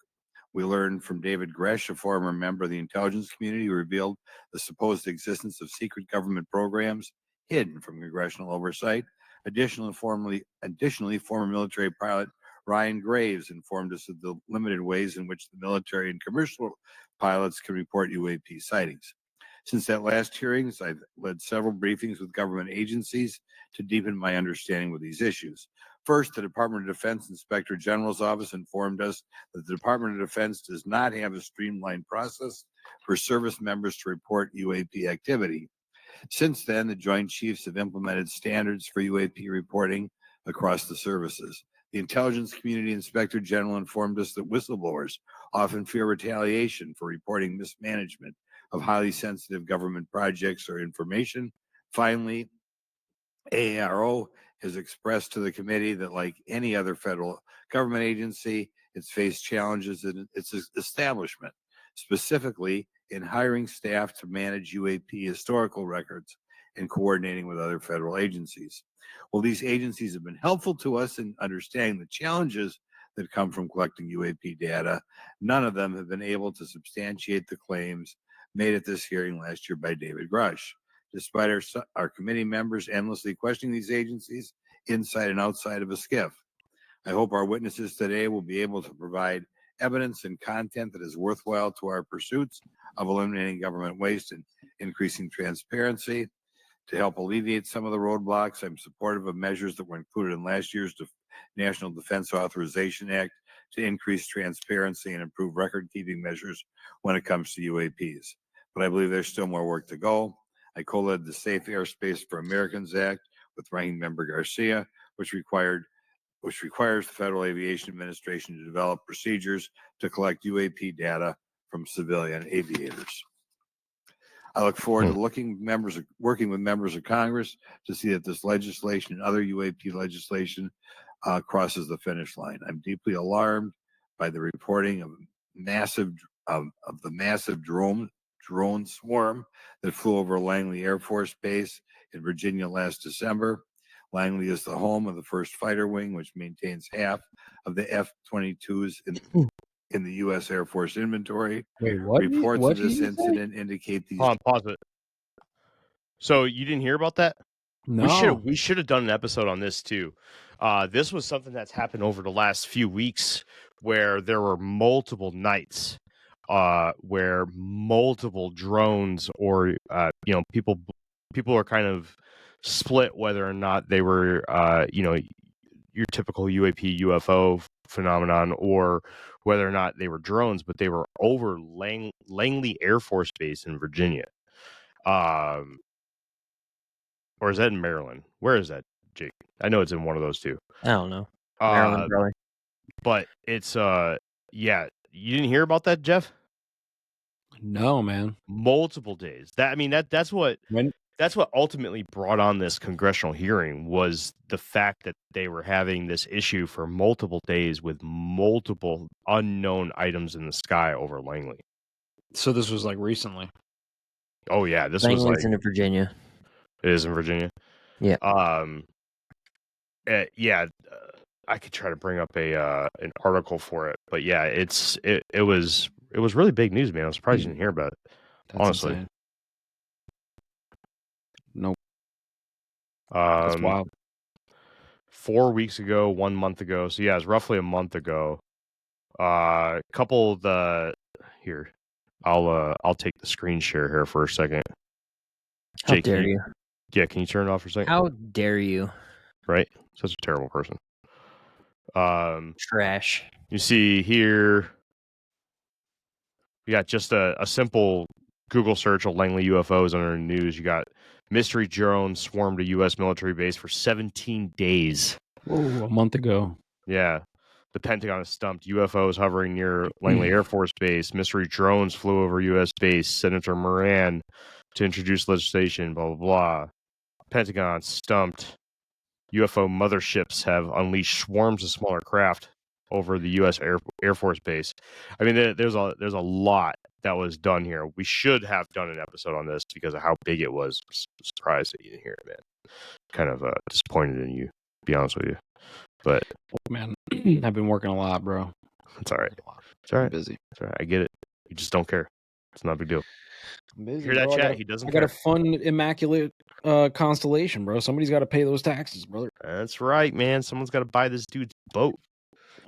We learned from David Gresh, a former member of the intelligence community, who revealed the supposed existence of secret government programs hidden from congressional oversight. Additionally, former military pilot Ryan Graves informed us of the limited ways in which the military and commercial pilots can report UAP sightings. Since that last hearings, I've led several briefings with government agencies to deepen my understanding with these issues. First, the Department of Defense Inspector General's Office informed us that the Department of Defense does not have a streamlined process for service members to report UAP activity. Since then, the Joint Chiefs have implemented standards for UAP reporting across the services. The Intelligence Community Inspector General informed us that whistleblowers often fear retaliation for reporting mismanagement of highly sensitive government projects or information. Finally, AARO has expressed to the committee that, like any other federal government agency, it's faced challenges in its establishment, specifically in hiring staff to manage UAP historical records and coordinating with other federal agencies. Well, these agencies have been helpful to us in understanding the challenges that come from collecting UAP data. None of them have been able to substantiate the claims made at this hearing last year by David Grush. Despite our committee members endlessly questioning these agencies inside and outside of a skiff. I hope our witnesses today will be able to provide evidence and content that is worthwhile to our pursuits of eliminating government waste and increasing transparency. To help alleviate some of the roadblocks, I'm supportive of measures that were included in last year's National Defense Authorization Act to increase transparency and improve record-keeping measures when it comes to UAPs. But I believe there's still more work to go. I co-led the Safe Airspace for Americans Act with Ranking Member Garcia, which requires the Federal Aviation Administration to develop procedures to collect UAP data from civilian aviators. I look forward to working with members of Congress to see that this legislation and other UAP legislation crosses the finish line. I'm deeply alarmed by the reporting of the massive drone swarm that flew over Langley Air Force Base in Virginia last December. Langley is the home of the 1st Fighter Wing, which maintains half of the F-22s in the U.S. Air Force inventory. Wait, what? Reports of this incident indicate these. Pause it. So you didn't hear about that? No. We should have done an episode on this too. This was something that's happened over the last few weeks where there were multiple nights where multiple drones or people are kind of split whether or not they were your typical UAP UFO phenomenon or whether or not they were drones, but they were over Langley Air Force Base in Virginia. Or is that in Maryland? Where is that, Jake? I know it's in one of those two. I don't know. Maryland, probably. But it's yeah, you didn't hear about that, Jeff? No, man. Multiple days. That's what ultimately brought on this congressional hearing, was the fact that they were having this issue for multiple days with multiple unknown items in the sky over Langley. So this was like recently. Oh yeah, this Langley's was like in Virginia. It is in Virginia. Yeah. Yeah. I could try to bring up an article for it, but yeah, it was really big news, man. I'm surprised you didn't hear about it. That's honestly, insane. Nope. That's wild. 4 weeks ago, 1 month ago. So yeah, it was roughly a month ago. Couple of the here. I'll take the screen share here for a second. How Jake, dare you? Yeah, can you turn it off for a second? How dare you? Right? Such a terrible person. Trash. You see here, you got just a simple Google search of Langley UFOs under the news. You got mystery drone swarmed a U.S. military base for 17 days. Whoa, a month ago. Yeah. The Pentagon is stumped. UFOs hovering near Langley Air Force Base. Mystery drones flew over U.S. base. Senator Moran to introduce legislation, blah, blah, blah. Pentagon stumped. UFO motherships have unleashed swarms of smaller craft over the U.S. Air Force Base. I mean, there's a lot that was done here. We should have done an episode on this because of how big it was. Surprised that you didn't hear it, man. Kind of disappointed in you, to be honest with you. But man, I've been working a lot, bro. It's all right. It's all right. I'm busy. It's all right. I get it. You just don't care. It's not a big deal. I'm busy, Hear that, bro. chat? He doesn't I care. got a fun Immaculate Constellation, bro. Somebody's got to pay those taxes, brother. That's right, man. Someone's got to buy this dude's boat.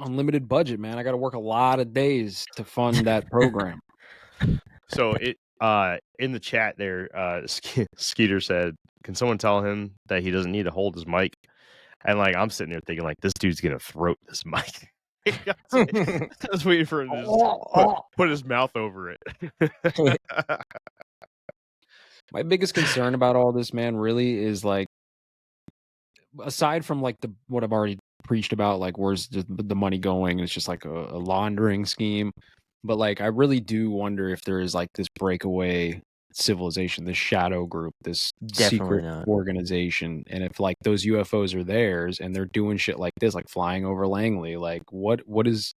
Unlimited budget, man. I got to work a lot of days to fund that program. So it in the chat there, Skeeter said, "Can someone tell him that he doesn't need to hold his mic?" And like I'm sitting there thinking, like, this dude's gonna throat this mic. I was waiting for him to just put his mouth over it. My biggest concern about all this, man, really is like, aside from like what I've already preached about, like where's the money going? It's just like a laundering scheme. But like, I really do wonder if there is like this breakaway civilization, this shadow group, this secret organization, and if like those UFOs are theirs and they're doing shit like this, like flying over Langley, like what is?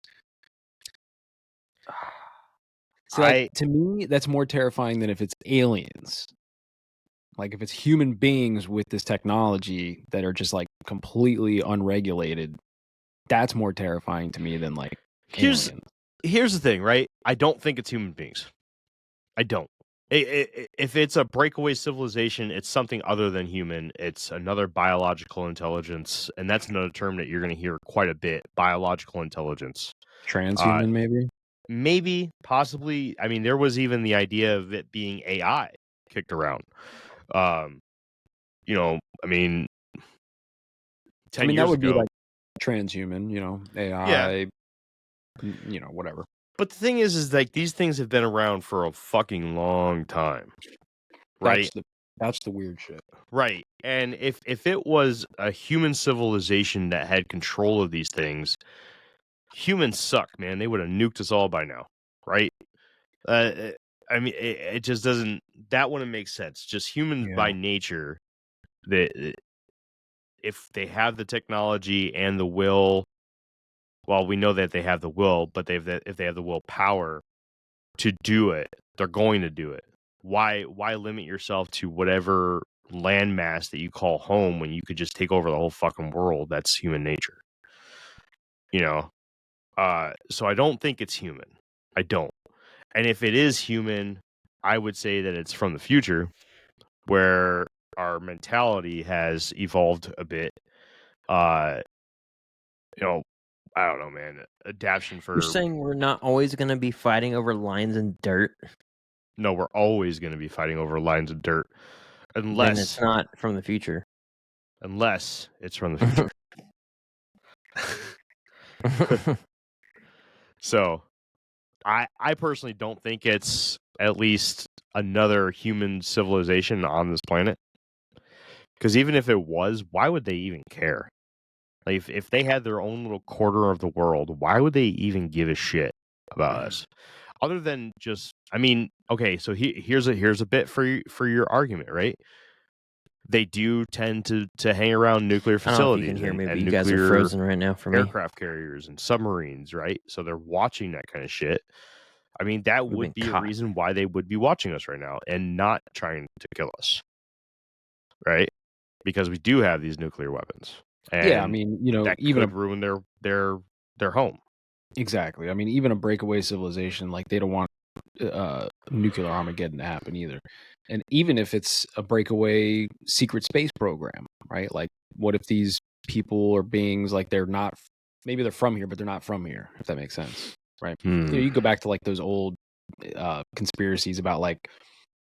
See, like, to me, that's more terrifying than if it's aliens. Like if it's human beings with this technology that are just like completely unregulated, that's more terrifying to me than like aliens. Here's the thing, right? I don't think it's human beings. I don't. If it's a breakaway civilization, it's something other than human. It's another biological intelligence, and that's another term that you're going to hear quite a bit. Biological intelligence. Transhuman, maybe? Maybe, possibly. I mean, there was even the idea of it being AI kicked around. You know, I mean, 10 years that would ago, be like transhuman, you know, AI, you know, whatever. But the thing is like these things have been around for a fucking long time, right? That's the weird shit, right? And if it was a human civilization that had control of these things, humans suck, man. They would have nuked us all by now, right? I mean, it just doesn't. That wouldn't make sense. Just humans by nature, that if they have the technology and the will. Well, we know that they have the will, but if they have the willpower to do it, they're going to do it. Why limit yourself to whatever landmass that you call home when you could just take over the whole fucking world? That's human nature. You know? So I don't think it's human. I don't. And if it is human, I would say that it's from the future where our mentality has evolved a bit. You know, I don't know, man. Adaption for... You're saying we're not always going to be fighting over lines and dirt? No, we're always going to be fighting over lines of dirt. Unless... Then it's not from the future. Unless it's from the future. So I personally don't think it's at least another human civilization on this planet. Because even if it was, why would they even care? Like if they had their own little quarter of the world, why would they even give a shit about us? Other than just, I mean, okay, so here's a bit for your argument, right? They do tend to hang around nuclear I don't know if you facilities can hear me, and but you guys are nuclear frozen right now for me. aircraft carriers and submarines, right? So they're watching that kind of shit. I mean, that We've would been be a caught. reason why they would be watching us right now and not trying to kill us, right? Because we do have these nuclear weapons, and Yeah, I mean, that even could ruin their home. exactly. I mean, even a breakaway civilization, like they don't want nuclear Armageddon to happen either. And even if it's a breakaway secret space program, right? Like, what if these people or beings, like maybe they're from here, but they're not from here, if that makes sense, right? You go back to like those old conspiracies about like,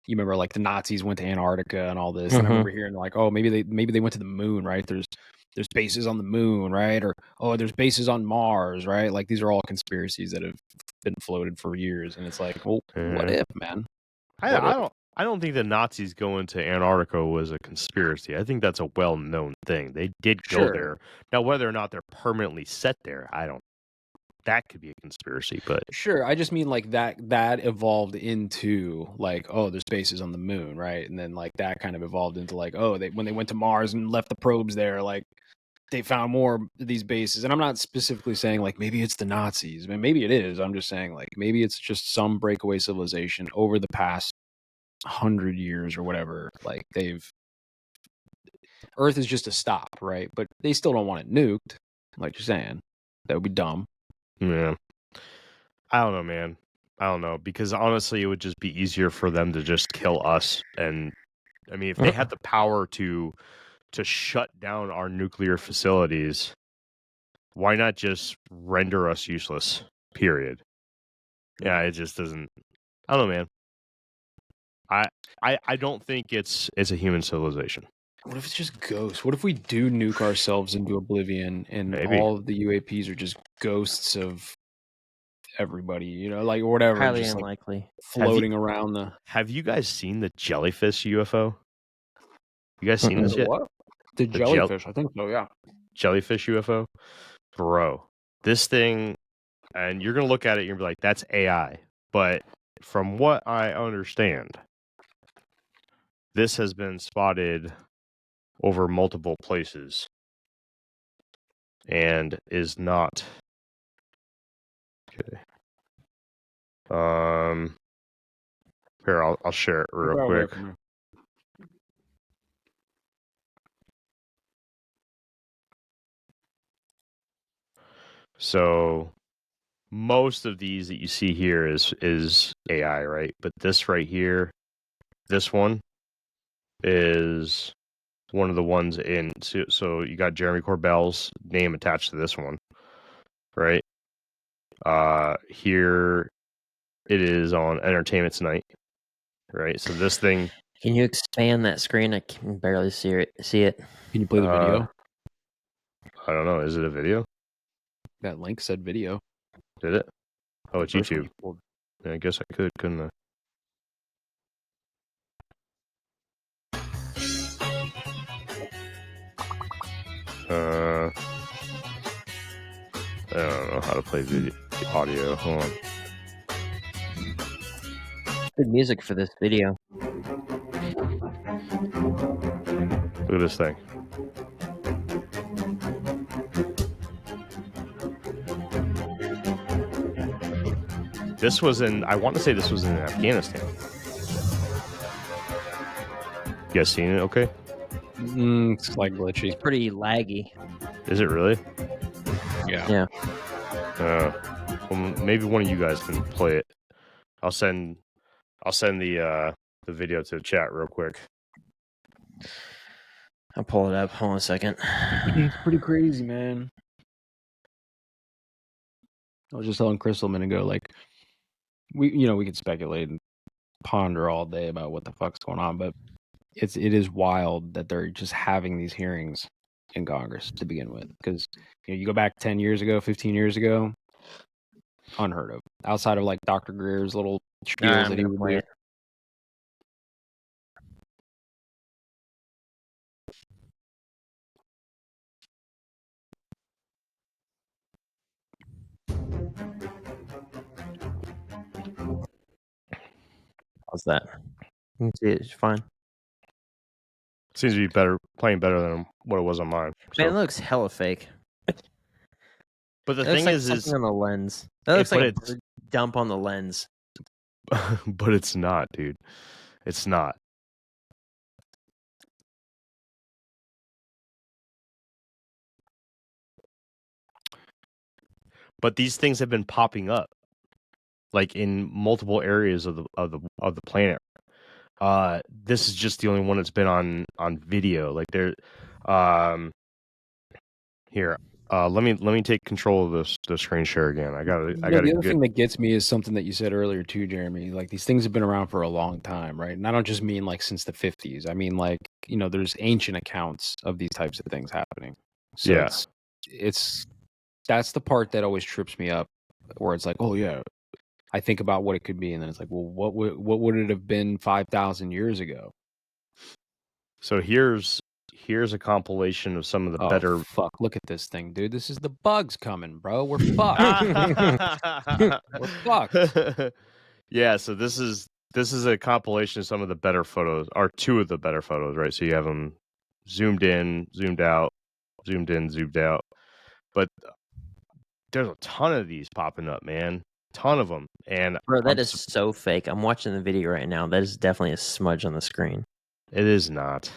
you remember like the Nazis went to Antarctica and all this. And I remember hearing like, oh, maybe they went to the moon, right? There's bases on the moon, right? Or oh, there's bases on Mars, right? Like these are all conspiracies that have been floated for years. And it's like, well, what if, man? I don't think the Nazis going to Antarctica was a conspiracy. I think that's a well-known thing. They did go there. Now, whether or not they're permanently set there, I don't. That could be a conspiracy, but sure. I just mean like that evolved into like, oh, there's bases on the moon, right? And then like that kind of evolved into like, oh, when they went to Mars and left the probes there, like they found more of these bases. And I'm not specifically saying like maybe it's the Nazis. I mean, maybe it is. I'm just saying like maybe it's just some breakaway civilization over the past 100 years or whatever. Like Earth is just a stop, right? But they still don't want it nuked, like you're saying. That would be dumb. Yeah. I don't know, man. I don't know, because honestly, it would just be easier for them to just kill us. And I mean, if they had the power to shut down our nuclear facilities, why not just render us useless? Period. Yeah, it just doesn't. I don't know, man. I don't think it's a human civilization. What if it's just ghosts? What if we do nuke ourselves into oblivion and Maybe. all of the UAPs are just ghosts of everybody, like whatever, Highly just unlikely. like floating around the. Have you guys seen the jellyfish UFO? You guys seen this yet? What? The jellyfish, I think so, yeah. Jellyfish UFO? Bro, this thing, and you're going to look at it and you're going to be like, that's AI. But from what I understand, this has been spotted over multiple places and is not. Okay. Here, I'll share it real quick. So most of these that you see here is AI, right? But this right here, this one is one of the ones in. So you got Jeremy Corbell's name attached to this one, right? Here it is on Entertainment Tonight, right? So this thing. Can you expand that screen? I can barely see it. Can you play the video? I don't know. Is it a video? That link said video. Did it? Oh, it's YouTube. Well, Yeah, I guess I couldn't I? I don't know how to play video audio. Hold on. Good music for this video. Look at this thing. This was I want to say this was in Afghanistan. You guys seen it okay? It's like glitchy. It's pretty laggy. Is it really? Yeah. Well, maybe one of you guys can play it. I'll send the video to the chat real quick. I'll pull it up. Hold on a second. It's pretty crazy, man. I was just telling Crystal a minute ago, like we could speculate and ponder all day about what the fuck's going on, but it is wild that they're just having these hearings in Congress to begin with, because you go back 10 years ago, 15 years ago, unheard of. Outside of like Dr. Greer's little spiels that he would do. How's that? You can see it. It's fine. Seems to be playing better than what it was on mine. Man, it So. looks hella fake. But the It looks thing like is something on the lens. That looks like a bird dump on the lens. but it's not, dude. It's not. But these things have been popping up, like in multiple areas of the planet. This is just the only one that's been on video. Like there, here. Let me take control of the screen share again. I got The other thing that gets me is something that you said earlier too, Jeremy. Like these things have been around for a long time, right? And I don't just mean like since the 50s. I mean like, there's ancient accounts of these types of things happening. So Yeah. it's that's the part that always trips me up, where it's like, oh yeah, I think about what it could be, and then it's like, well, what would it have been 5,000 years ago? So here's a compilation of some of the better. Fuck! Look at this thing, dude. This is the bugs coming, bro. We're fucked. We're fucked. Yeah. So this is a compilation of some of the better photos, or two of the better photos, right? So you have them zoomed in, zoomed out, zoomed in, zoomed out. But there's a ton of these popping up, man. Ton of them. And bro, that is so fake. I'm watching the video right now. That is definitely a smudge on the screen. It is not.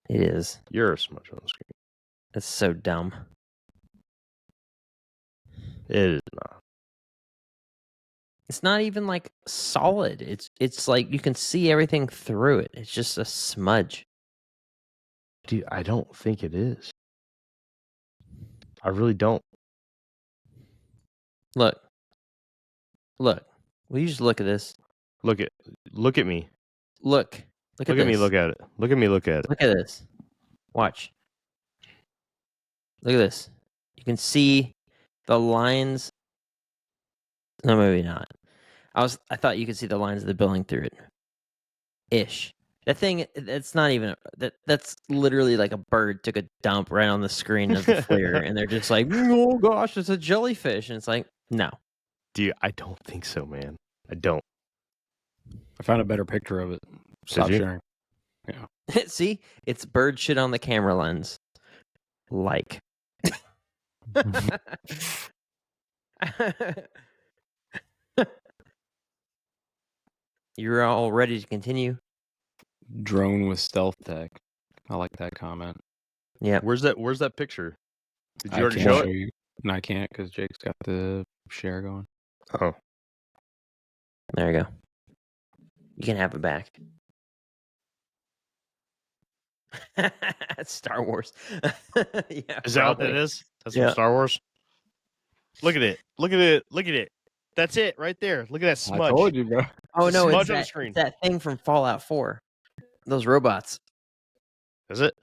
It is. You're a smudge on the screen. That's so dumb. It is not. It's not even like solid. It's like you can see everything through it. It's just a smudge. Dude, I don't think it is. I really don't. Look. Will you just look at this? Look at me. Look at this. Me look at it. Look at me look at it. Look at this. Watch. Look at this. You can see the lines. No, maybe not. I thought you could see the lines of the building through it. Ish. That thing, that's not even that's literally like a bird took a dump right on the screen of the FLIR, and they're just like, oh gosh, it's a jellyfish. And it's like, no. Dude, I don't think so, man. I don't. I found a better picture of it. Stop sharing. Yeah. See? It's bird shit on the camera lens. Like. You're all ready to continue? Drone with stealth tech. I like that comment. Yeah. Where's that picture? Did you already show it? You. No, I can't because Jake's got the share going. Oh. There you go. You can have it back. Star Wars. Yeah. Is that what that is? That's from Star Wars? Look at it. Look at it. Look at it. That's it right there. Look at that smudge. I told you, bro. Oh no, smudge it's on that, the screen. It's that thing from Fallout 4. Those robots. Is it?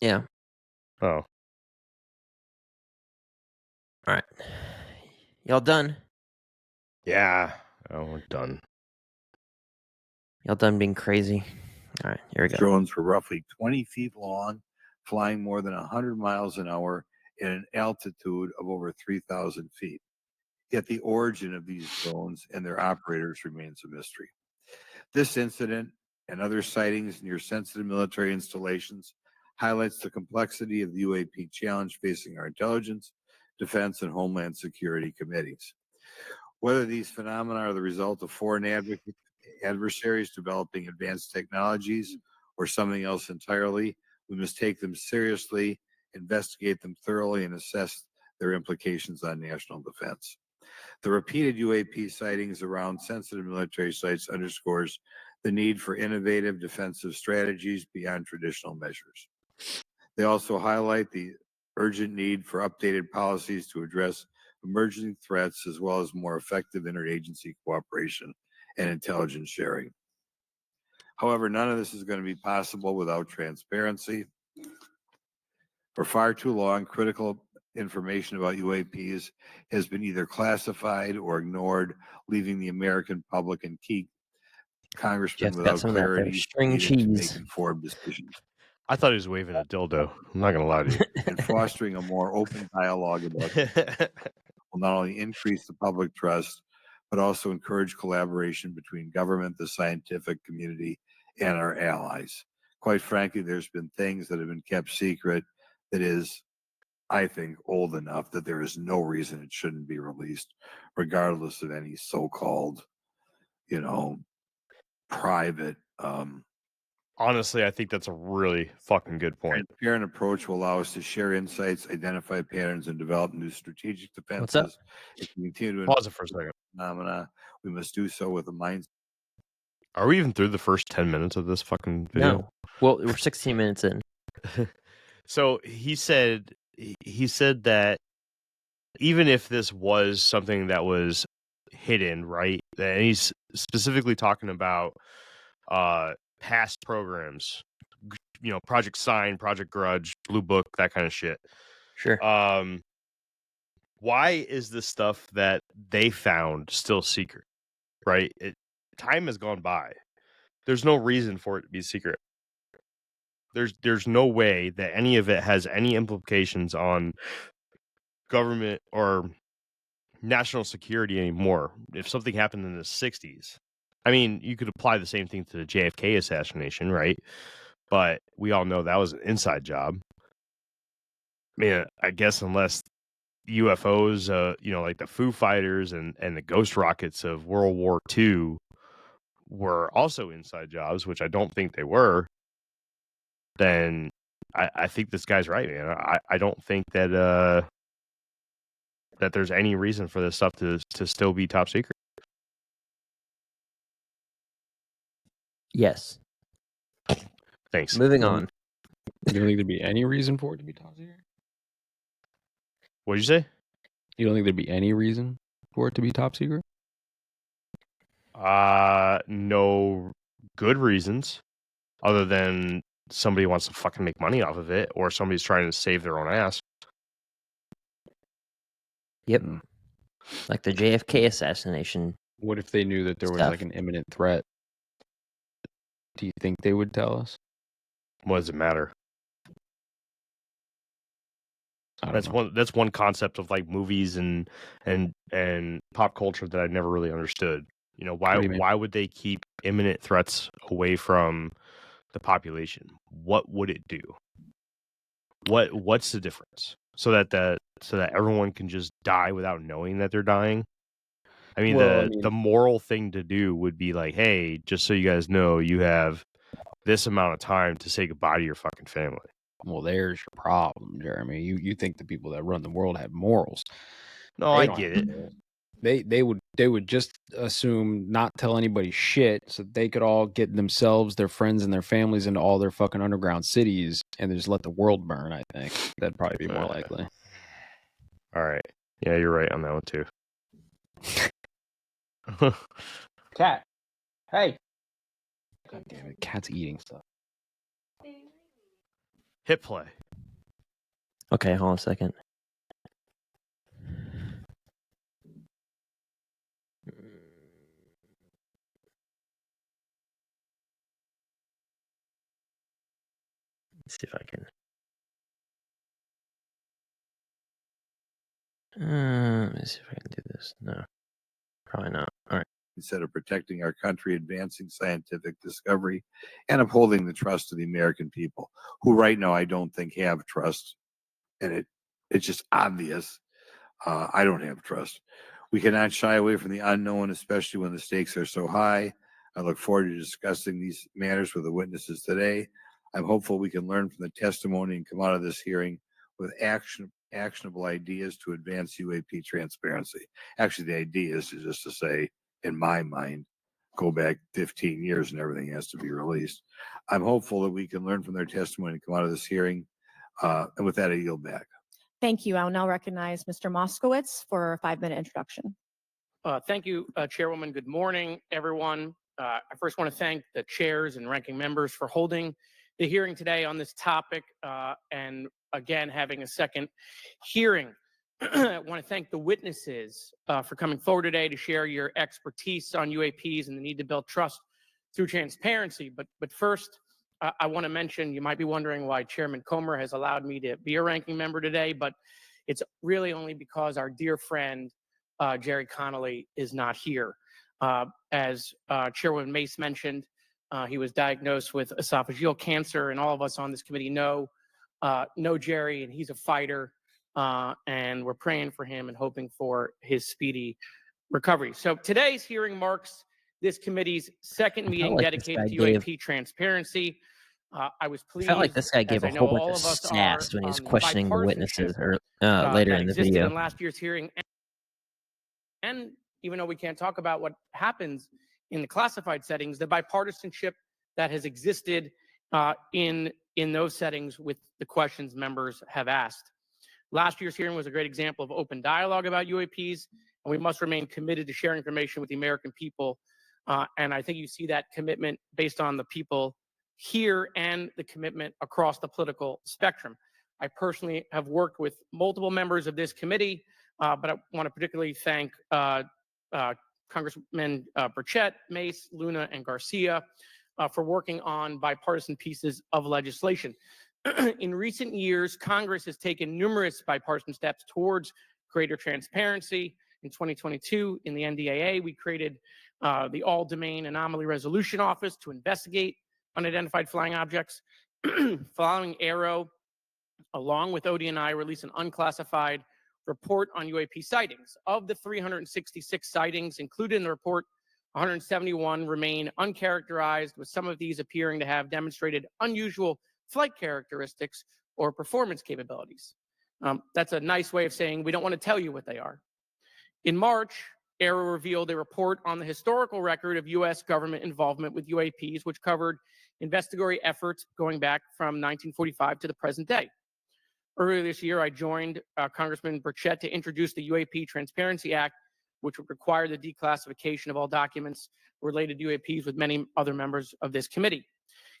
Yeah. Oh. All right. Y'all done? Yeah. Oh, we're done. Y'all done being crazy? All right, here we go. Drones were roughly 20 feet long, flying more than 100 miles an hour at an altitude of over 3,000 feet. Yet the origin of these drones and their operators remains a mystery. This incident and other sightings near sensitive military installations highlights the complexity of the UAP challenge facing our intelligence, defense, and homeland security committees. Whether these phenomena are the result of foreign adversaries developing advanced technologies or something else entirely, we must take them seriously, investigate them thoroughly, and assess their implications on national defense. The repeated UAP sightings around sensitive military sites underscores the need for innovative defensive strategies beyond traditional measures. They also highlight the urgent need for updated policies to address emerging threats, as well as more effective interagency cooperation and intelligence sharing. However, none of this is going to be possible without transparency. For far too long, critical information about UAPs has been either classified or ignored, leaving the American public and key congressmen Jeff's got without some of that there clarity string needed to make cheese. informed decisions. I thought he was waving a dildo. I'm not gonna lie to And fostering a more open dialogue about you. will not only increase the public trust, but also encourage collaboration between government, the scientific community, and our allies. Quite frankly, there's been things that have been kept secret that is, I think, old enough that there is no reason it shouldn't be released, regardless of any so-called, private. Honestly, I think that's a really fucking good point. Transparent approach will allow us to share insights, identify patterns, and develop new strategic What's up? defenses. If we continue to Pause it for a second. phenomena, we must do so with a mindset. Are we even through the first 10 minutes of this fucking video? No. Well, we're 16 minutes in. So he said that even if this was something that was hidden, right? And he's specifically talking about past programs, Project Sign, Project Grudge, Blue Book, that kind of shit. Sure. Why is the stuff that they found still secret? Right? Time has gone by. There's no reason for it to be secret. There's no way that any of it has any implications on government or national security anymore. If something happened in the 60s, I mean, you could apply the same thing to the JFK assassination, right? But we all know that was an inside job. I mean, I guess unless UFOs, like the Foo Fighters and the ghost rockets of World War II were also inside jobs, which I don't think they were, then I think this guy's right, man. I don't think that that there's any reason for this stuff to still be top secret. Yes. Thanks. Moving on. You don't think there'd be any reason for it to be top secret? What'd you say? You don't think there'd be any reason for it to be top secret? No good reasons other than somebody wants to fucking make money off of it or somebody's trying to save their own ass. Yep. Like the JFK assassination. What if they knew that there was Stuff. like an imminent threat? Do you think they would tell us? What does it matter? I don't know. That's one concept of like movies and pop culture that I never really understood. What do you mean? Why would they keep imminent threats away from the population? What would it do? What's the difference? So that everyone can just die without knowing that they're dying? I mean, the moral thing to do would be like, hey, just so you guys know, you have this amount of time to say goodbye to your fucking family. Well, there's your problem, Jeremy. You think the people that run the world have morals? No, They I don't get have it. morals. They would just assume not tell anybody shit so they could all get themselves, their friends, and their families into all their fucking underground cities and just let the world burn. I think that'd probably be more likely. All right. Yeah, you're right on that one too. Cat. Hey. God damn it. Cat's eating stuff. Hit play. Okay, hold on a second. Let's see if I can. Let me see if I can do this. No, probably not. All right. Instead of protecting our country, advancing scientific discovery, and upholding the trust of the American people, who right now I don't think have trust, and it's just obvious. I don't have trust. We cannot shy away from the unknown, especially when the stakes are so high. I look forward to discussing these matters with the witnesses today. I'm hopeful we can learn from the testimony and come out of this hearing with actionable ideas to advance UAP transparency. Actually, the idea is just to say, in my mind, go back 15 years and everything has to be released. I'm hopeful that we can learn from their testimony and come out of this hearing. And with that, I yield back. Thank you. I'll now recognize Mr. Moskowitz for a 5-minute introduction. Thank you, Chairwoman. Good morning, everyone. I first want to thank the chairs and ranking members for holding the hearing today on this topic and again having a second hearing. I want to thank the witnesses for coming forward today to share your expertise on UAPs and the need to build trust through transparency. But first, I want to mention, you might be wondering why Chairman Comer has allowed me to be a ranking member today, but it's really only because our dear friend, Jerry Connolly, is not here. As Chairwoman Mace mentioned, he was diagnosed with esophageal cancer, and all of us on this committee know Jerry, and he's a fighter, and we're praying for him and hoping for his speedy recovery. So today's hearing marks this committee's second meeting dedicated to UAP transparency. I was pleased. I felt like this guy gave a whole bunch of sass when he was questioning the witnesses later in the video. In last year's hearing, and even though we can't talk about what happens in the classified settings, the bipartisanship that has existed in those settings with the questions members have asked. Last year's hearing was a great example of open dialogue about UAPs, and we must remain committed to sharing information with the American people. And I think you see that commitment based on the people here and the commitment across the political spectrum. I personally have worked with multiple members of this committee, but I want to particularly thank Congressman Burchett, Mace, Luna, and Garcia for working on bipartisan pieces of legislation. In recent years, Congress has taken numerous bipartisan steps towards greater transparency. In 2022, in the NDAA, we created the All-Domain Anomaly Resolution Office to investigate unidentified flying objects. Following Aero, along with ODNI, released an unclassified report on UAP sightings. Of the 366 sightings included in the report, 171 remain uncharacterized, with some of these appearing to have demonstrated unusual flight characteristics or performance capabilities. That's a nice way of saying we don't want to tell you what they are. In March, Aero revealed a report on the historical record of U.S. government involvement with UAPs, which covered investigatory efforts going back from 1945 to the present day. Earlier this year, I joined Congressman Burchett to introduce the UAP Transparency Act, which would require the declassification of all documents related to UAPs with many other members of this committee.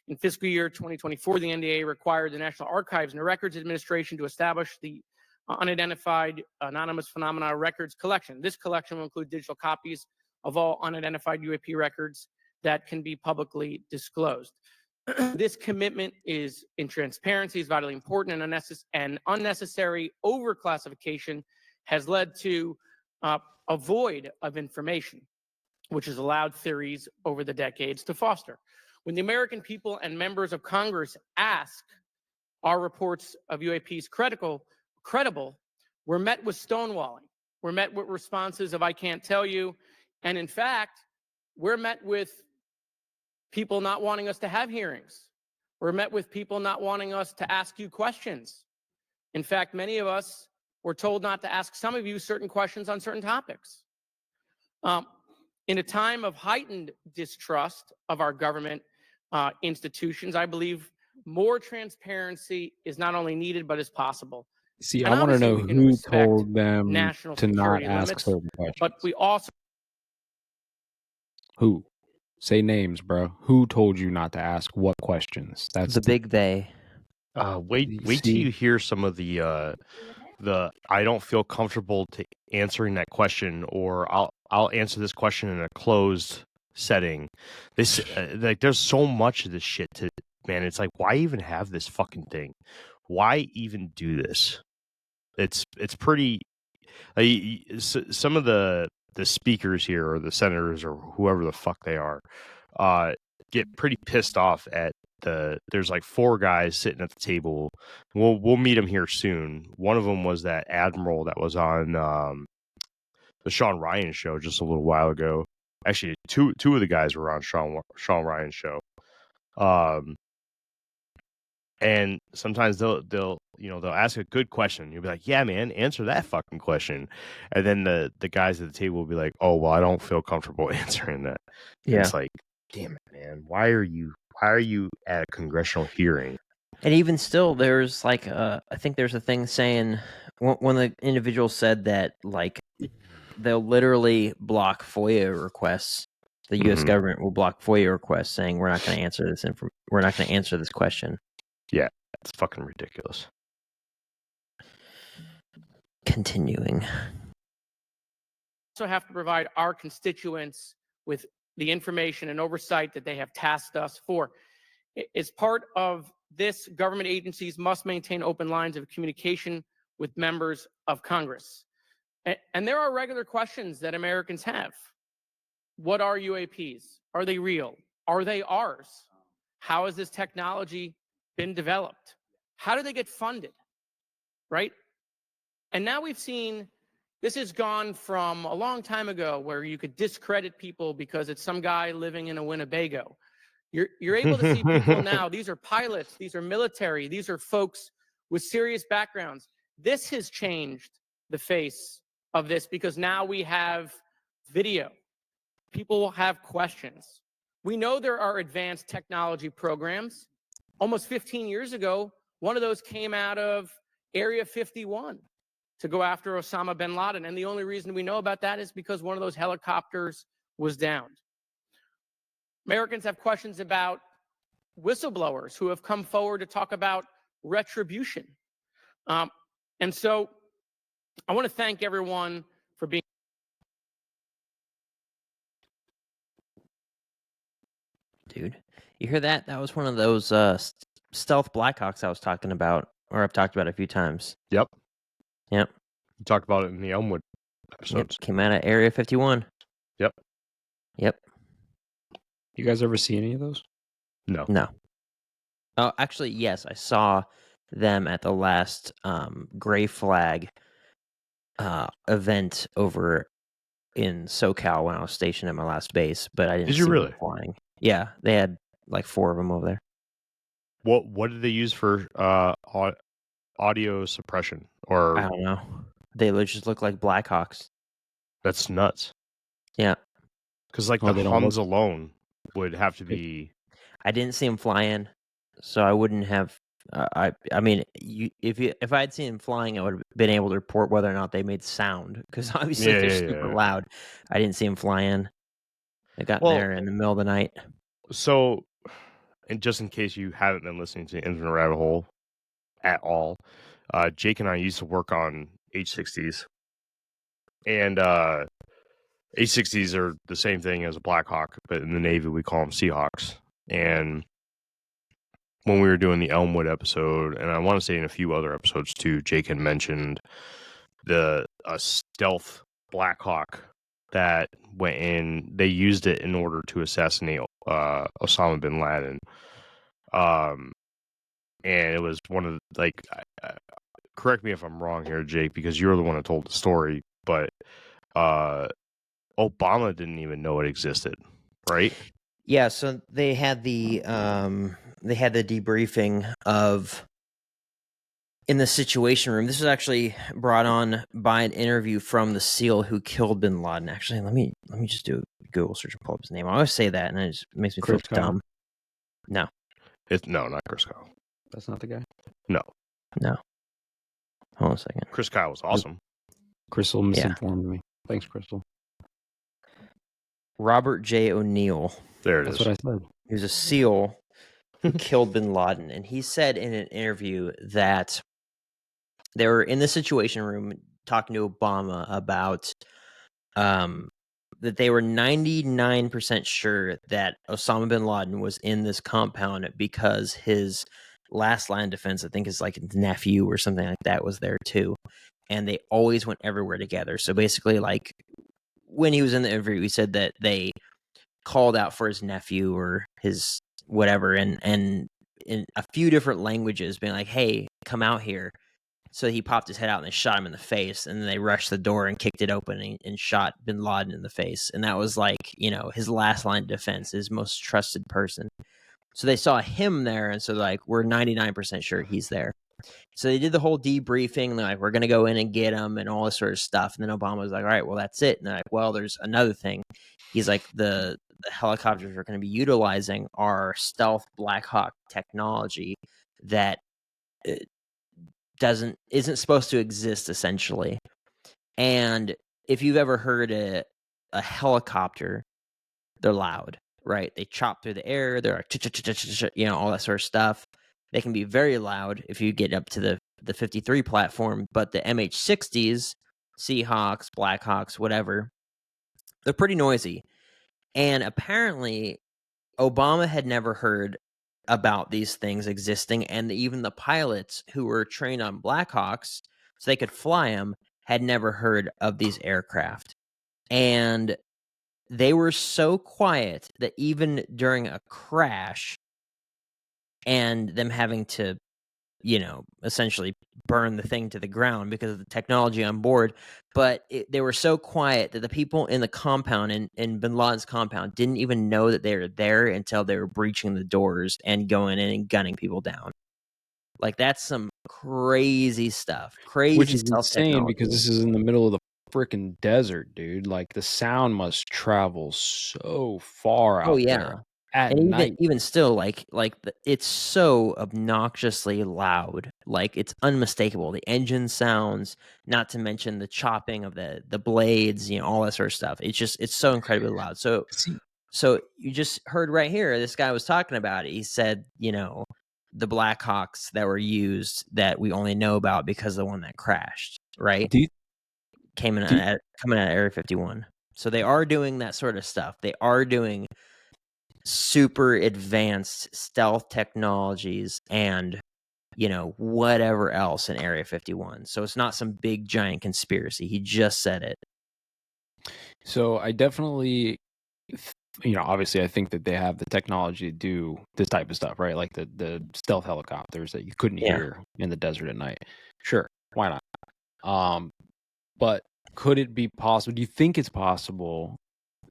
In fiscal year 2024, the NDAA required the National Archives and Records Administration to establish the Unidentified Anonymous Phenomena Records Collection. This collection will include digital copies of all unidentified UAP records that can be publicly disclosed. This commitment in transparency is vitally important, and unnecessary overclassification has led to a void of information, which has allowed theories over the decades to foster. When the American people and members of Congress ask, are reports of UAPs credible, we're met with stonewalling. We're met with responses of, I can't tell you. And in fact, we're met with people not wanting us to have hearings. We're met with people not wanting us to ask you questions. In fact, many of us were told not to ask some of you certain questions on certain topics. In a time of heightened distrust of our government institutions, I believe more transparency is not only needed, but is possible. See, And I want to know obviously we can who respect told them national to not security ask limits, certain questions. but we also Who? Say names, bro. Who told you not to ask what questions? That's The big they. Wait till you hear some of the I don't feel comfortable to answering that question, or I'll answer this question in a closed setting. This like there's so much of this shit to man. It's like, why even have this fucking thing? Why even do this? It's pretty. Some of the speakers here, or the senators, or whoever the fuck they are, get pretty pissed off at there's like four guys sitting at the table. We'll meet them here soon. One of them was that admiral that was on the Sean Ryan show just a little while ago. Actually, two of the guys were on Sean Ryan's show. And sometimes they'll ask a good question. You'll be like, yeah, man, answer that fucking question. And then the guys at the table will be like, oh, well, I don't feel comfortable answering that. Yeah. It's like, damn it, man. Why are you at a congressional hearing? And even still, there's like, I think there's a thing saying, when the individual said that, like, they'll literally block FOIA requests. The U.S. government will block FOIA requests saying, we're not going to answer this. We're not going to answer this question. Yeah, it's fucking ridiculous. Continuing. Also have to provide our constituents with the information and oversight that they have tasked us for. As part of this, government agencies must maintain open lines of communication with members of Congress. And there are regular questions that Americans have. What are UAPs? Are they real? Are they ours? How has this technology been developed? How do they get funded? Right? And now we've seen this has gone from a long time ago where you could discredit people because it's some guy living in a Winnebago. You're able to see people now. These are pilots. These are military. These are folks with serious backgrounds. This has changed the face of this because now we have video. People will have questions. We know there are advanced technology programs. Almost 15 years ago, one of those came out of Area 51 to go after Osama bin Laden. And the only reason we know about that is because one of those helicopters was downed. Americans have questions about whistleblowers who have come forward to talk about retribution. And so I want to thank everyone for being. Dude, you hear that? That was one of those stealth Blackhawks I was talking about, or I've talked about a few times. Yep. Yep. You talked about it in the Elmwood Yep. episodes. Came out of Area 51. Yep. Yep. You guys ever see any of those? No. No. Oh, actually, yes. I saw them at the last Gray Flag event over in SoCal when I was stationed at my last base, but I didn't Did see you them really? flying. Yeah, they had like 4 of them over there. What did they use for audio suppression? I Or don't know. They just look like Blackhawks. that's nuts. Yeah. Because like Oh, they the don't hums look- alone would have to be. I didn't see them fly in, so I wouldn't have. I mean, if I had seen them flying, I would have been able to report whether or not they made sound because obviously Yeah, they're yeah, super yeah. loud. I didn't see them fly in. They got Well- there in the middle of the night. So, and just in case you haven't been listening to Infinite Rabbit Hole at all, Jake and I used to work on H-60s. And H-60s are the same thing as a Black Hawk, but in the Navy we call them Seahawks. And when we were doing the Elmwood episode, and I want to say in a few other episodes too, Jake had mentioned a stealth Black Hawk that went in. They used it in order to assassinate Osama bin Laden. And it was one of the, like, correct me if I'm wrong here, Jake, because you're the one that told the story, but Obama didn't even know it existed, right? Yeah, so they had the debriefing of in the Situation Room. This was actually brought on by an interview from the SEAL who killed bin Laden. Actually, let me just do a Google search and pull up his name. I always say that, and it just makes me Chris feel Kyle. dumb. No. No, not Chris Kyle. That's not the guy. No. Hold on a second. Chris Kyle was awesome. Crystal Yeah. misinformed me. Thanks, Crystal. Robert J. O'Neill. There it That's is. what I said. He was a SEAL who killed bin Laden. And he said in an interview that they were in the Situation Room talking to Obama about that they were 99% sure that Osama bin Laden was in this compound because his last line of defense, I think his like nephew or something like that, was there too. And they always went everywhere together. So basically, like when he was in the interview, he said that they called out for his nephew or his whatever, and in a few different languages, being like, "Hey, come out here." So he popped his head out and they shot him in the face, and then they rushed the door and kicked it open and shot bin Laden in the face. And that was like, his last line of defense, his most trusted person. So they saw him there, and so like, we're 99% sure he's there. So they did the whole debriefing, and they're like, we're going to go in and get him and all this sort of stuff. And then Obama was like, all right, well, that's it. And they're like, well, there's another thing. He's like, the helicopters we're going to be utilizing are stealth Black Hawk technology that isn't supposed to exist, essentially. And if you've ever heard a helicopter, they're loud, right? They chop through the air. They're like, all that sort of stuff. They can be very loud if you get up to the the 53 platform, but the MH60s, Seahawks, Blackhawks, whatever, they're pretty noisy. And apparently, Obama had never heard about these things existing, and even the pilots who were trained on Blackhawks so they could fly them had never heard of these aircraft. And they were so quiet that even during a crash and them having to, essentially burn the thing to the ground because of the technology on board, but they were so quiet that the people in the compound, in Bin Laden's compound, didn't even know that they were there until they were breaching the doors and going in and gunning people down. Like, that's some crazy stuff. Crazy Which is stealth insane because technology. this is in the middle of the freaking desert, dude. Like the sound must travel so far out there at And night. even still, it's so obnoxiously loud. Like, it's unmistakable. The engine sounds, not to mention the chopping of the blades, all that sort of stuff. It's so incredibly loud. So you just heard right here, this guy was talking about it. He said, the Blackhawks that were used that we only know about because of the one that crashed, right? Coming out of Area 51. So they are doing that sort of stuff. They are doing super advanced stealth technologies and whatever else in Area 51. So it's not some big giant conspiracy. He just said it. So I definitely, obviously I think that they have the technology to do this type of stuff, right? Like the stealth helicopters that you couldn't hear in the desert at night. Sure, why not? But could it be possible? Do you think it's possible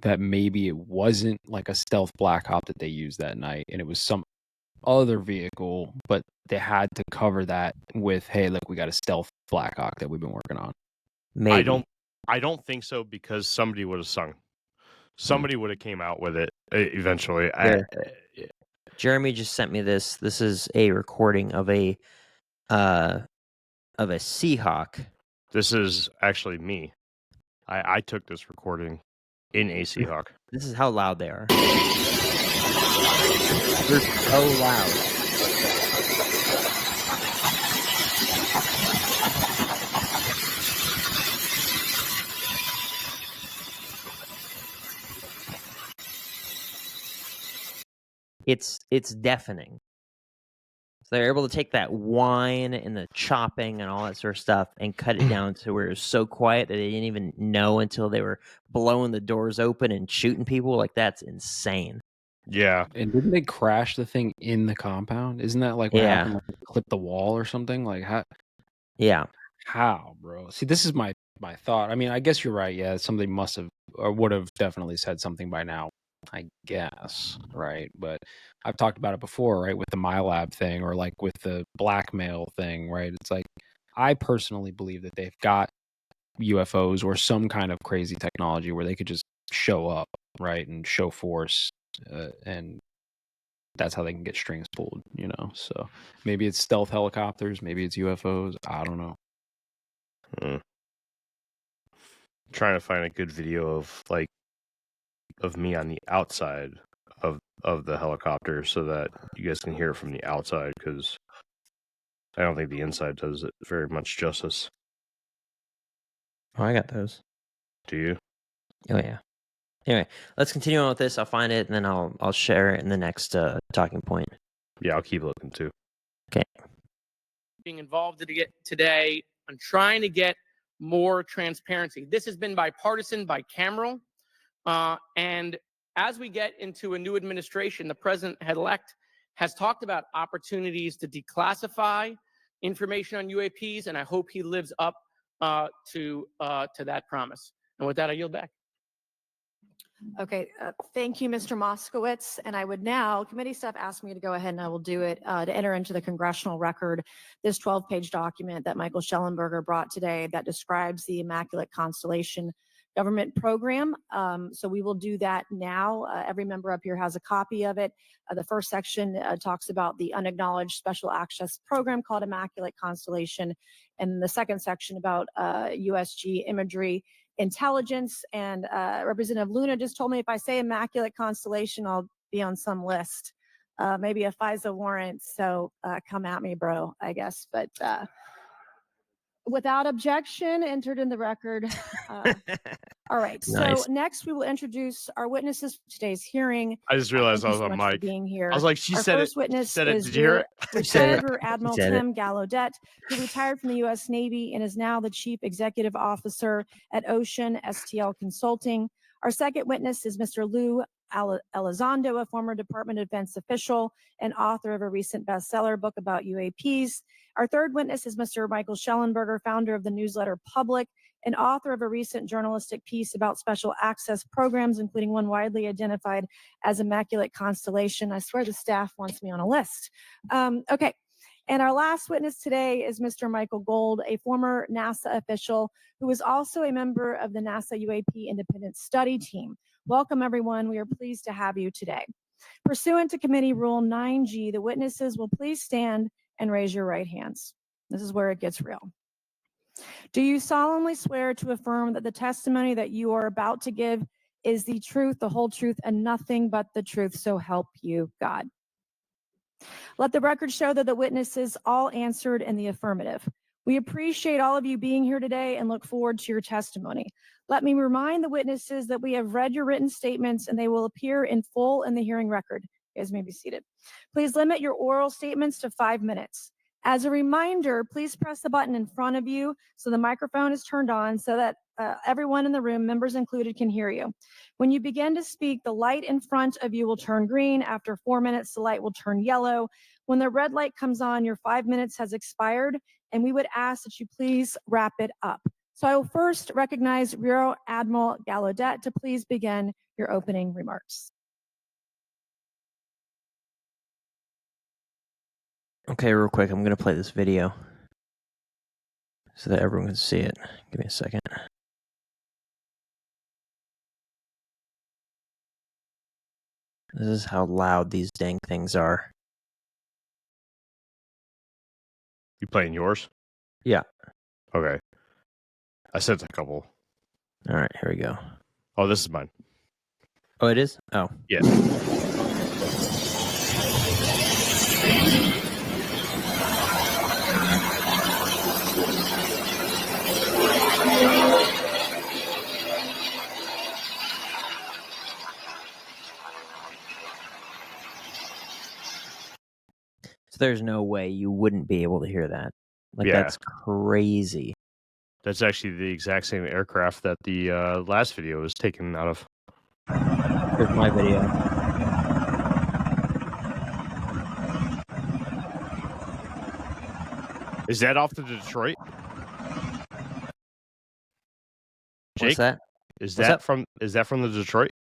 that maybe it wasn't like a stealth Black Hawk that they used that night, and it was some other vehicle, but they had to cover that with, hey, look, we got a stealth Black Hawk that we've been working on? Maybe. I don't think so, because somebody would have sung. Somebody would have came out with it eventually. Jeremy just sent me this. This is a recording of a Seahawk. This is actually me. I took this recording in a Seahawk. This is how loud they are. They're so loud. It's deafening. So they're able to take that whine and the chopping and all that sort of stuff and cut it down to where it was so quiet that they didn't even know until they were blowing the doors open and shooting people. Like, that's insane. Yeah. And didn't they crash the thing in the compound? Isn't that like what happened? Like, clip the wall or something? Like, how? Yeah. How, bro? See, this is my thought. I mean, I guess you're right. Yeah, somebody must have or would have definitely said something by now, I guess, right? But I've talked about it before, right? With the MyLab thing, or like with the blackmail thing, right? It's like, I personally believe that they've got UFOs or some kind of crazy technology where they could just show up, right, and show force, and that's how they can get strings pulled, So maybe it's stealth helicopters, maybe it's UFOs. I don't know. Trying to find a good video of me on the outside of the helicopter so that you guys can hear it from the outside, because I don't think the inside does it very much justice. Oh, I got those. Do you? Oh, yeah. Anyway, let's continue on with this. I'll find it, and then I'll share it in the next talking point. Yeah, I'll keep looking too. Okay. Being involved today on trying to get more transparency. This has been bipartisan, bicameral, and as we get into a new administration, the president-elect has talked about opportunities to declassify information on UAPs, and I hope he lives up to that promise. And with that, I yield back. Okay, thank you, Mr. Moskowitz. And I would now, committee staff asked me to go ahead and I will do it, to enter into the congressional record this 12-page document that Michael Schellenberger brought today that describes the Immaculate Constellation government program. So we will do that now. Every member up here has a copy of it. The first section talks about the unacknowledged special access program called Immaculate Constellation. And the second section about USG imagery intelligence. And Representative Luna just told me if I say Immaculate Constellation, I'll be on some list, maybe a FISA warrant. So come at me, bro, I guess. But Without objection, entered in the record. All right. Nice. So next we will introduce our witnesses for today's hearing. I just realized I Thank you was so on much for mic. being here. I was like, she Our said it. first She witness said it. is Did you hear it? said Retired it. Rear Admiral said it. Tim Gallaudet, who retired from the U.S. Navy and is now the Chief Executive Officer at Ocean STL Consulting. Our second witness is Mr. Lou Elizondo, a former Department of Defense official and author of a recent bestseller book about UAPs. Our third witness is Mr. Michael Schellenberger, founder of the newsletter Public and author of a recent journalistic piece about special access programs, including one widely identified as Immaculate Constellation. I swear the staff wants me on a list. Okay. And our last witness today is Mr. Michael Gold, a former NASA official who is also a member of the NASA UAP Independent Study Team. Welcome, everyone. We are pleased to have you today. Pursuant to Committee Rule 9G, the witnesses will please stand and raise your right hands. This is where it gets real. Do you solemnly swear to affirm that the testimony that you are about to give is the truth, the whole truth, and nothing but the truth, so help you God? Let the record show that the witnesses all answered in the affirmative. We appreciate all of you being here today and look forward to your testimony. Let me remind the witnesses that we have read your written statements and they will appear in full in the hearing record. You guys may be seated. Please limit your oral statements to 5 minutes. As a reminder, please press the button in front of you so the microphone is turned on so that everyone in the room, members included, can hear you. When you begin to speak, the light in front of you will turn green. After 4 minutes, the light will turn yellow. When the red light comes on, your 5 minutes has expired, and we would ask that you please wrap it up. So I will first recognize Rear Admiral Gallaudet to please begin your opening remarks. Okay, real quick, I'm going to play this video so that everyone can see it. Give me a second. This is how loud these dang things are. You playing yours? Yeah. Okay. I sent a couple. All right, here we go. Oh, this is mine. Oh, it is? Oh. Yeah. So there's no way you wouldn't be able to hear that. Like, Yeah. that's crazy. That's actually the exact same aircraft that the last video was taken out of. Here's my video. Is that off the Detroit? Jake? What's that? Is What's that up? from the Detroit?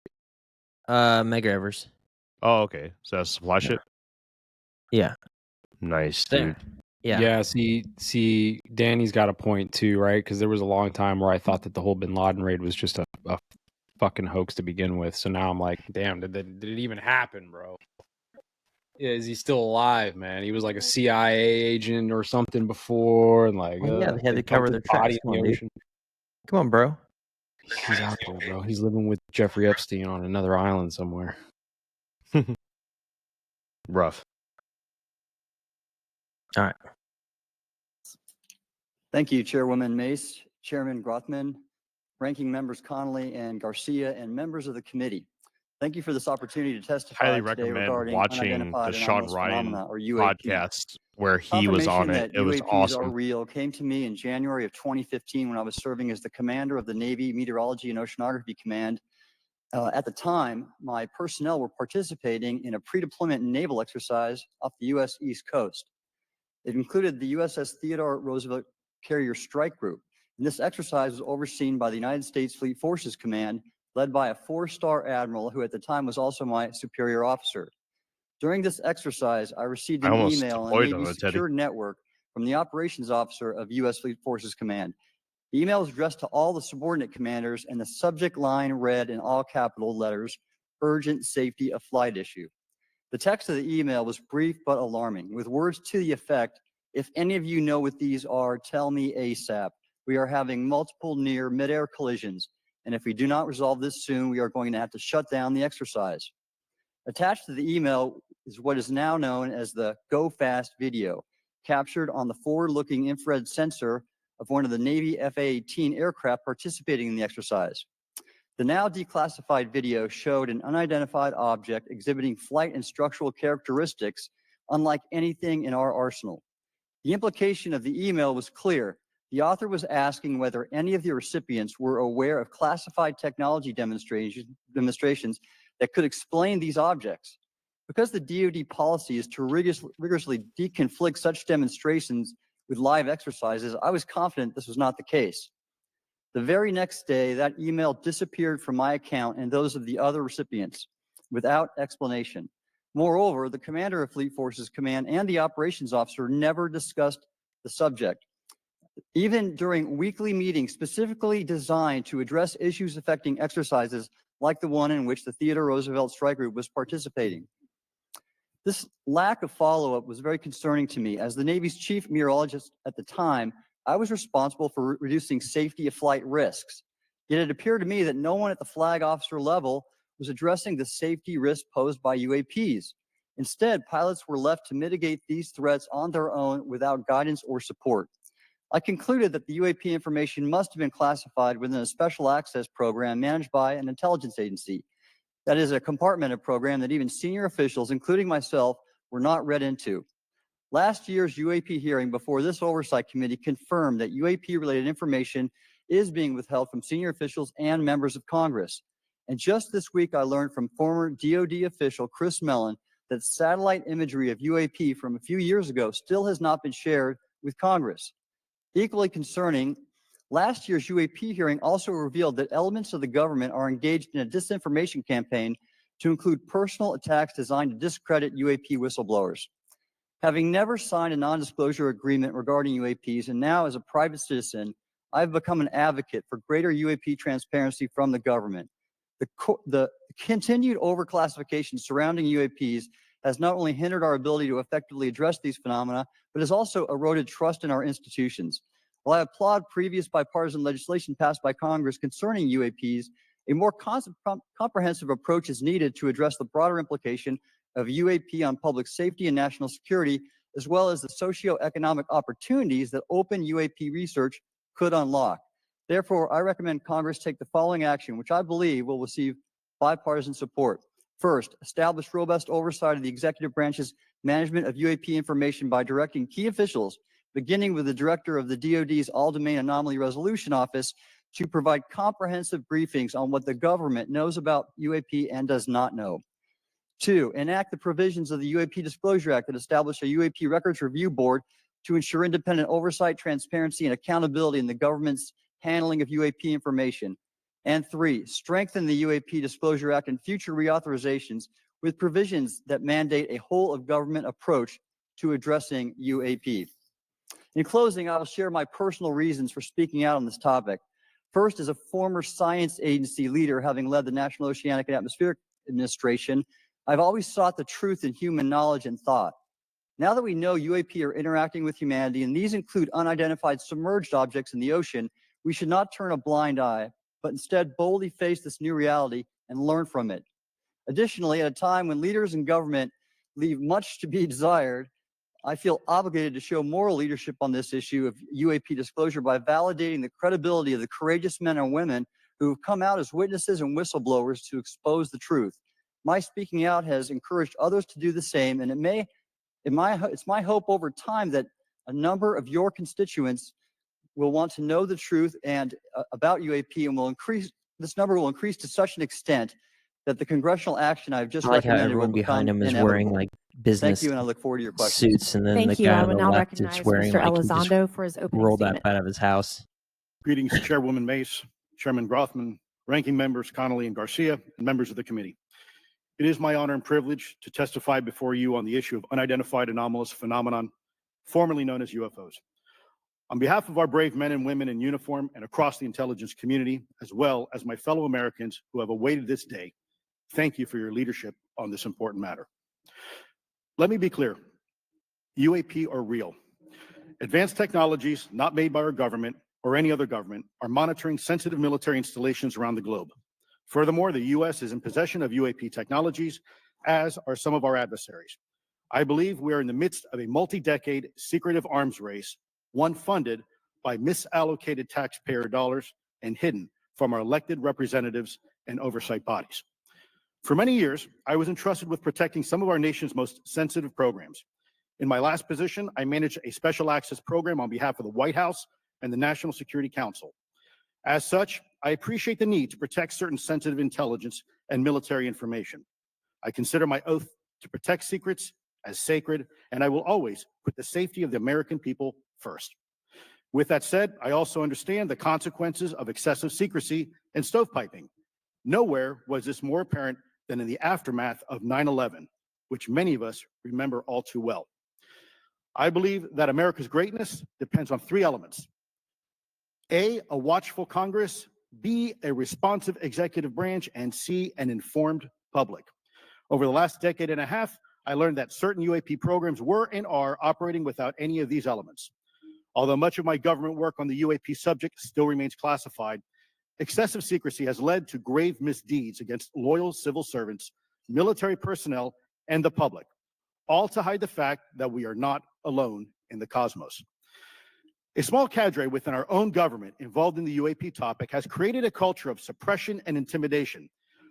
Meg Evers. Oh, okay. So that's a supply ship? Yeah. Nice, There. dude. Yeah. Yeah. See, Danny's got a point too, right? Because there was a long time where I thought that the whole Bin Laden raid was just a fucking hoax to begin with. So now I'm like, damn, did it even happen, bro? Yeah, is he still alive, man? He was like a CIA agent or something before, and like, Well, yeah, they had to dumped cover his their tracks. body Come in on, the dude. ocean. Come on, bro. He's out there, bro. He's living with Jeffrey Epstein on another island somewhere. Rough. All right. Thank you, Chairwoman Mace, Chairman Grothman, Ranking Members Connolly and Garcia, and members of the committee. Thank you for this opportunity to testify Highly today recommend regarding watching unidentified the Sean anomalous Ryan phenomena, or UAP. podcast where he was on Confirmation it. that It was UAPs are awesome. real came to me in January of 2015 when I was serving as the commander of the Navy Meteorology and Oceanography Command. At the time, my personnel were participating in a pre-deployment naval exercise off the U.S. East Coast. It included the USS Theodore Roosevelt Carrier Strike Group, and this exercise was overseen by the United States Fleet Forces Command, led by a 4-star admiral who at the time was also my superior officer. During this exercise, I received I an almost email on deployed on Navy it, Teddy. Secure Network from the operations officer of U.S. Fleet Forces Command. The email was addressed to all the subordinate commanders, and the subject line read in all capital letters, "Urgent Safety of Flight Issue." The text of the email was brief but alarming, with words to the effect, "If any of you know what these are, tell me ASAP. We are having multiple near mid-air collisions, and if we do not resolve this soon, we are going to have to shut down the exercise." Attached to the email is what is now known as the Go Fast video, captured on the forward-looking infrared sensor of one of the Navy FA-18 aircraft participating in the exercise. The now declassified video showed an unidentified object exhibiting flight and structural characteristics unlike anything in our arsenal. The implication of the email was clear. The author was asking whether any of the recipients were aware of classified technology demonstrations that could explain these objects. Because the DoD policy is to rigorously deconflict such demonstrations with live exercises, I was confident this was not the case. The very next day, that email disappeared from my account and those of the other recipients without explanation. Moreover, the commander of Fleet Forces Command and the operations officer never discussed the subject. Even during weekly meetings specifically designed to address issues affecting exercises like the one in which the Theodore Roosevelt Strike Group was participating. This lack of follow-up was very concerning to me. As the Navy's chief meteorologist at the time, I was responsible for reducing safety of flight risks. Yet it appeared to me that no one at the flag officer level was addressing the safety risk posed by UAPs. Instead, pilots were left to mitigate these threats on their own without guidance or support. I concluded that the UAP information must have been classified within a special access program managed by an intelligence agency. That is a compartmented program that even senior officials, including myself, were not read into. Last year's UAP hearing before this oversight committee confirmed that UAP-related information is being withheld from senior officials and members of Congress. And just this week, I learned from former DoD official Chris Mellon that satellite imagery of UAP from a few years ago still has not been shared with Congress. Equally concerning, last year's UAP hearing also revealed that elements of the government are engaged in a disinformation campaign to include personal attacks designed to discredit UAP whistleblowers. Having never signed a non-disclosure agreement regarding UAPs, and now as a private citizen, I've become an advocate for greater UAP transparency from the government. The continued overclassification surrounding UAPs has not only hindered our ability to effectively address these phenomena, but has also eroded trust in our institutions. While I applaud previous bipartisan legislation passed by Congress concerning UAPs, a more comprehensive approach is needed to address the broader implication of UAP on public safety and national security, as well as the socioeconomic opportunities that open UAP research could unlock. Therefore, I recommend Congress take the following action, which I believe will receive bipartisan support. First, establish robust oversight of the executive branch's management of UAP information by directing key officials, beginning with the director of the DoD's All-Domain Anomaly Resolution Office, to provide comprehensive briefings on what the government knows about UAP and does not know. Two, enact the provisions of the UAP Disclosure Act that establish a UAP Records Review Board to ensure independent oversight, transparency, and accountability in the government's handling of UAP information. And three, strengthen the UAP Disclosure Act and future reauthorizations with provisions that mandate a whole-of-government approach to addressing UAP. In closing, I will share my personal reasons for speaking out on this topic. First, as a former science agency leader, having led the National Oceanic and Atmospheric Administration, I've always sought the truth in human knowledge and thought. Now that we know UAP are interacting with humanity, and these include unidentified submerged objects in the ocean, we should not turn a blind eye, but instead boldly face this new reality and learn from it. Additionally, at a time when leaders in government leave much to be desired, I feel obligated to show moral leadership on this issue of UAP disclosure by validating the credibility of the courageous men and women who have come out as witnesses and whistleblowers to expose the truth. My speaking out has encouraged others to do the same, and it's my hope over time that a number of your constituents will want to know the truth and about UAP, and this number will increase to such an extent that the congressional action I've just I like how recommended will everyone become behind him is inevitable. wearing like business Thank you, and I look forward to your questions. suits, and then the Thank you. guy I on would the now left is recognize wearing Mr. like he just Elizondo for his opening rolled statement. up out of his house. Greetings, Chairwoman Mace, Chairman Grothman, Ranking Members Connolly and Garcia, and members of the committee. It is my honor and privilege to testify before you on the issue of unidentified anomalous phenomenon, formerly known as UFOs. On behalf of our brave men and women in uniform and across the intelligence community, as well as my fellow Americans who have awaited this day, thank you for your leadership on this important matter. Let me be clear, UAP are real. Advanced technologies not made by our government or any other government are monitoring sensitive military installations around the globe. Furthermore, the U.S. is in possession of UAP technologies, as are some of our adversaries. I believe we are in the midst of a multi-decade secretive arms race, one funded by misallocated taxpayer dollars and hidden from our elected representatives and oversight bodies. For many years, I was entrusted with protecting some of our nation's most sensitive programs. In my last position, I managed a special access program on behalf of the White House and the National Security Council. As such, I appreciate the need to protect certain sensitive intelligence and military information. I consider my oath to protect secrets as sacred, and I will always put the safety of the American people first. With that said, I also understand the consequences of excessive secrecy and stovepiping. Nowhere was this more apparent than in the aftermath of 9/11, which many of us remember all too well. I believe that America's greatness depends on three elements. A watchful Congress, B, a responsive executive branch, and C, an informed public. Over the last decade and a half, I learned that certain UAP programs were and are operating without any of these elements. Although much of my government work on the UAP subject still remains classified, excessive secrecy has led to grave misdeeds against loyal civil servants, military personnel, and the public, all to hide the fact that we are not alone in the cosmos. A small cadre within our own government involved in the UAP topic has created a culture of suppression and intimidation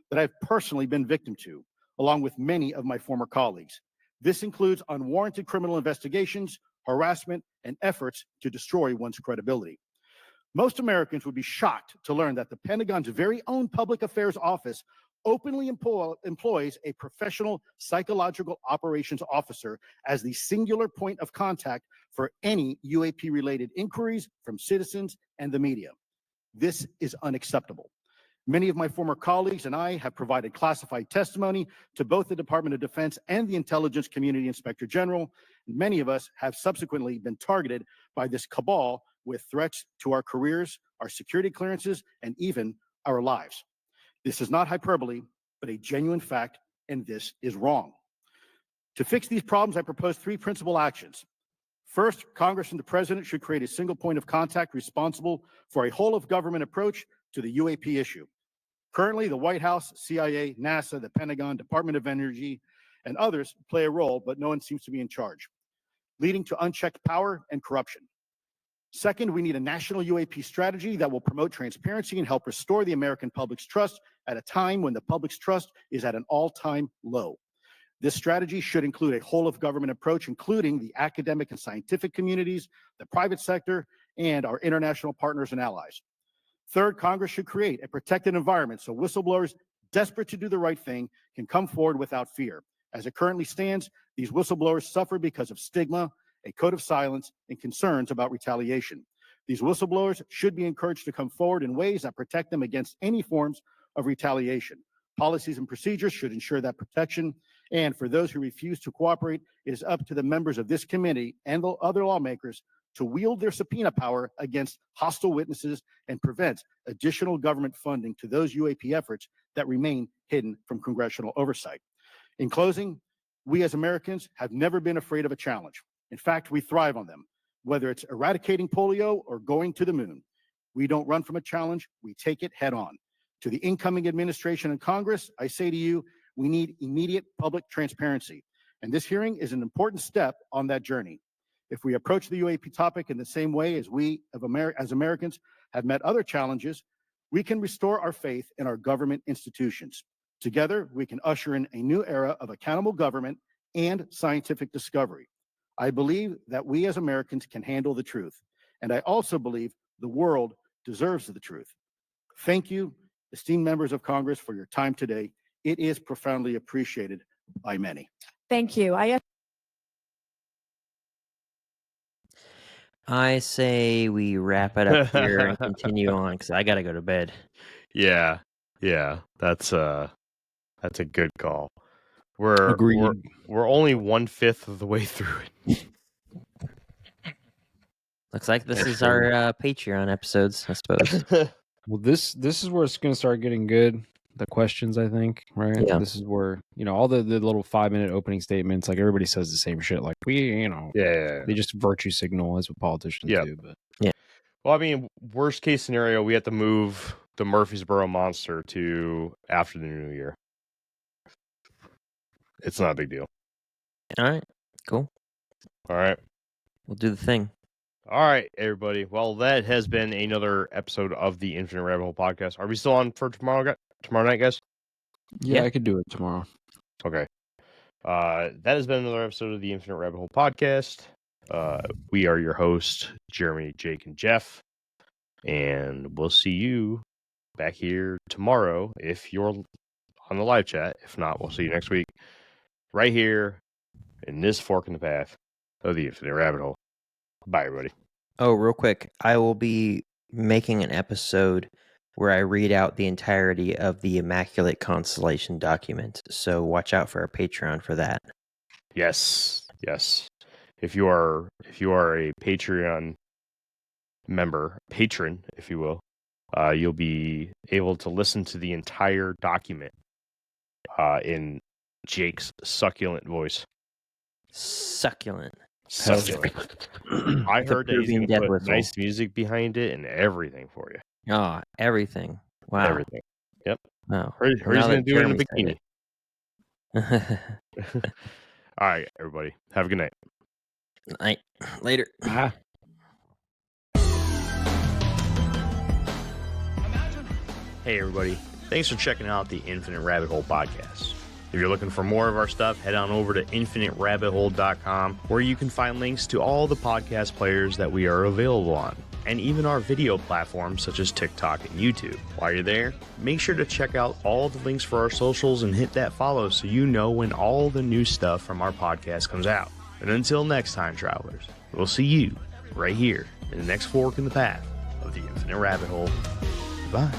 that I've personally been victim to, along with many of my former colleagues. This includes unwarranted criminal investigations, harassment, and efforts to destroy one's credibility. Most Americans would be shocked to learn that the Pentagon's very own Public Affairs Office openly employs a professional psychological operations officer as the singular point of contact for any UAP-related inquiries from citizens and the media. This is unacceptable. Many of my former colleagues and I have provided classified testimony to both the Department of Defense and the Intelligence Community Inspector General. Many of us have subsequently been targeted by this cabal with threats to our careers, our security clearances, and even our lives. This is not hyperbole, but a genuine fact, and this is wrong. To fix these problems, I propose three principal actions. First, Congress and the President should create a single point of contact responsible for a whole-of-government approach to the UAP issue. Currently, the White House, CIA, NASA, the Pentagon, Department of Energy, and others play a role, but no one seems to be in charge, leading to unchecked power and corruption. Second, we need a national UAP strategy that will promote transparency and help restore the American public's trust at a time when the public's trust is at an all-time low. This strategy should include a whole-of-government approach, including the academic and scientific communities, the private sector, and our international partners and allies. Third, Congress should create a protected environment so whistleblowers desperate to do the right thing can come forward without fear. As it currently stands, these whistleblowers suffer because of stigma, a code of silence, and concerns about retaliation. These whistleblowers should be encouraged to come forward in ways that protect them against any forms of retaliation. Policies and procedures should ensure that protection, and for those who refuse to cooperate, it is up to the members of this committee and the other lawmakers to wield their subpoena power against hostile witnesses and prevent additional government funding to those UAP efforts that remain hidden from congressional oversight. In closing, we as Americans have never been afraid of a challenge. In fact, we thrive on them, whether it's eradicating polio or going to the moon. We don't run from a challenge, we take it head on. To the incoming administration and Congress, I say to you, we need immediate public transparency. And this hearing is an important step on that journey. If we approach the UAP topic in the same way as we as Americans have met other challenges, we can restore our faith in our government institutions. Together, we can usher in a new era of accountable government and scientific discovery. I believe that we as Americans can handle the truth. And I also believe the world deserves the truth. Thank you, esteemed members of Congress, for your time today. It is profoundly appreciated by many. Thank you. I say we wrap it up here and continue on because I got to go to bed. Yeah, that's a good call. We're only 1/5 of the way through it. Looks like this is our Patreon episodes, I suppose. Well, this is where it's going to start getting good. The questions, I think, right? Yeah. This is where, all the little 5-minute opening statements, like everybody says the same shit. Like Yeah. They just virtue signal as what politicians do. But yeah. Well, I mean, worst case scenario, we have to move the Murfreesboro Monster to after the new year. It's not a big deal. All right. Cool. All right. We'll do the thing. All right, everybody. Well, that has been another episode of the Infinite Rabbit Hole podcast. Are we still on for tomorrow night, guys? Yeah, I could do it tomorrow. Okay. That has been another episode of the Infinite Rabbit Hole podcast. We are your hosts, Jeremy, Jake, and Jeff. And we'll see you back here tomorrow if you're on the live chat. If not, we'll see you next week. Right here in this fork in the path of the Infinite Rabbit Hole. Bye, everybody. Oh, real quick, I will be making an episode where I read out the entirety of the Immaculate Constellation document. So watch out for our Patreon for that. Yes. If you are a Patreon patron, if you will, you'll be able to listen to the entire document in Jake's succulent voice. Succulent. I heard that he's going to put whistle. nice music behind it and everything for you. Oh, everything. Wow. Everything. Yep. Wow. Or he's Now going to that do it in a Jeremy bikini. All right, everybody. Have a good night. Night. Later. Hey, everybody. Thanks for checking out the Infinite Rabbit Hole podcast. If you're looking for more of our stuff, head on over to infiniterabbithole.com, where you can find links to all the podcast players that we are available on, and even our video platforms such as TikTok and YouTube. While you're there, make sure to check out all the links for our socials and hit that follow so you know when all the new stuff from our podcast comes out. And until next time, travelers, we'll see you right here in the next fork in the path of the Infinite Rabbit Hole. Bye.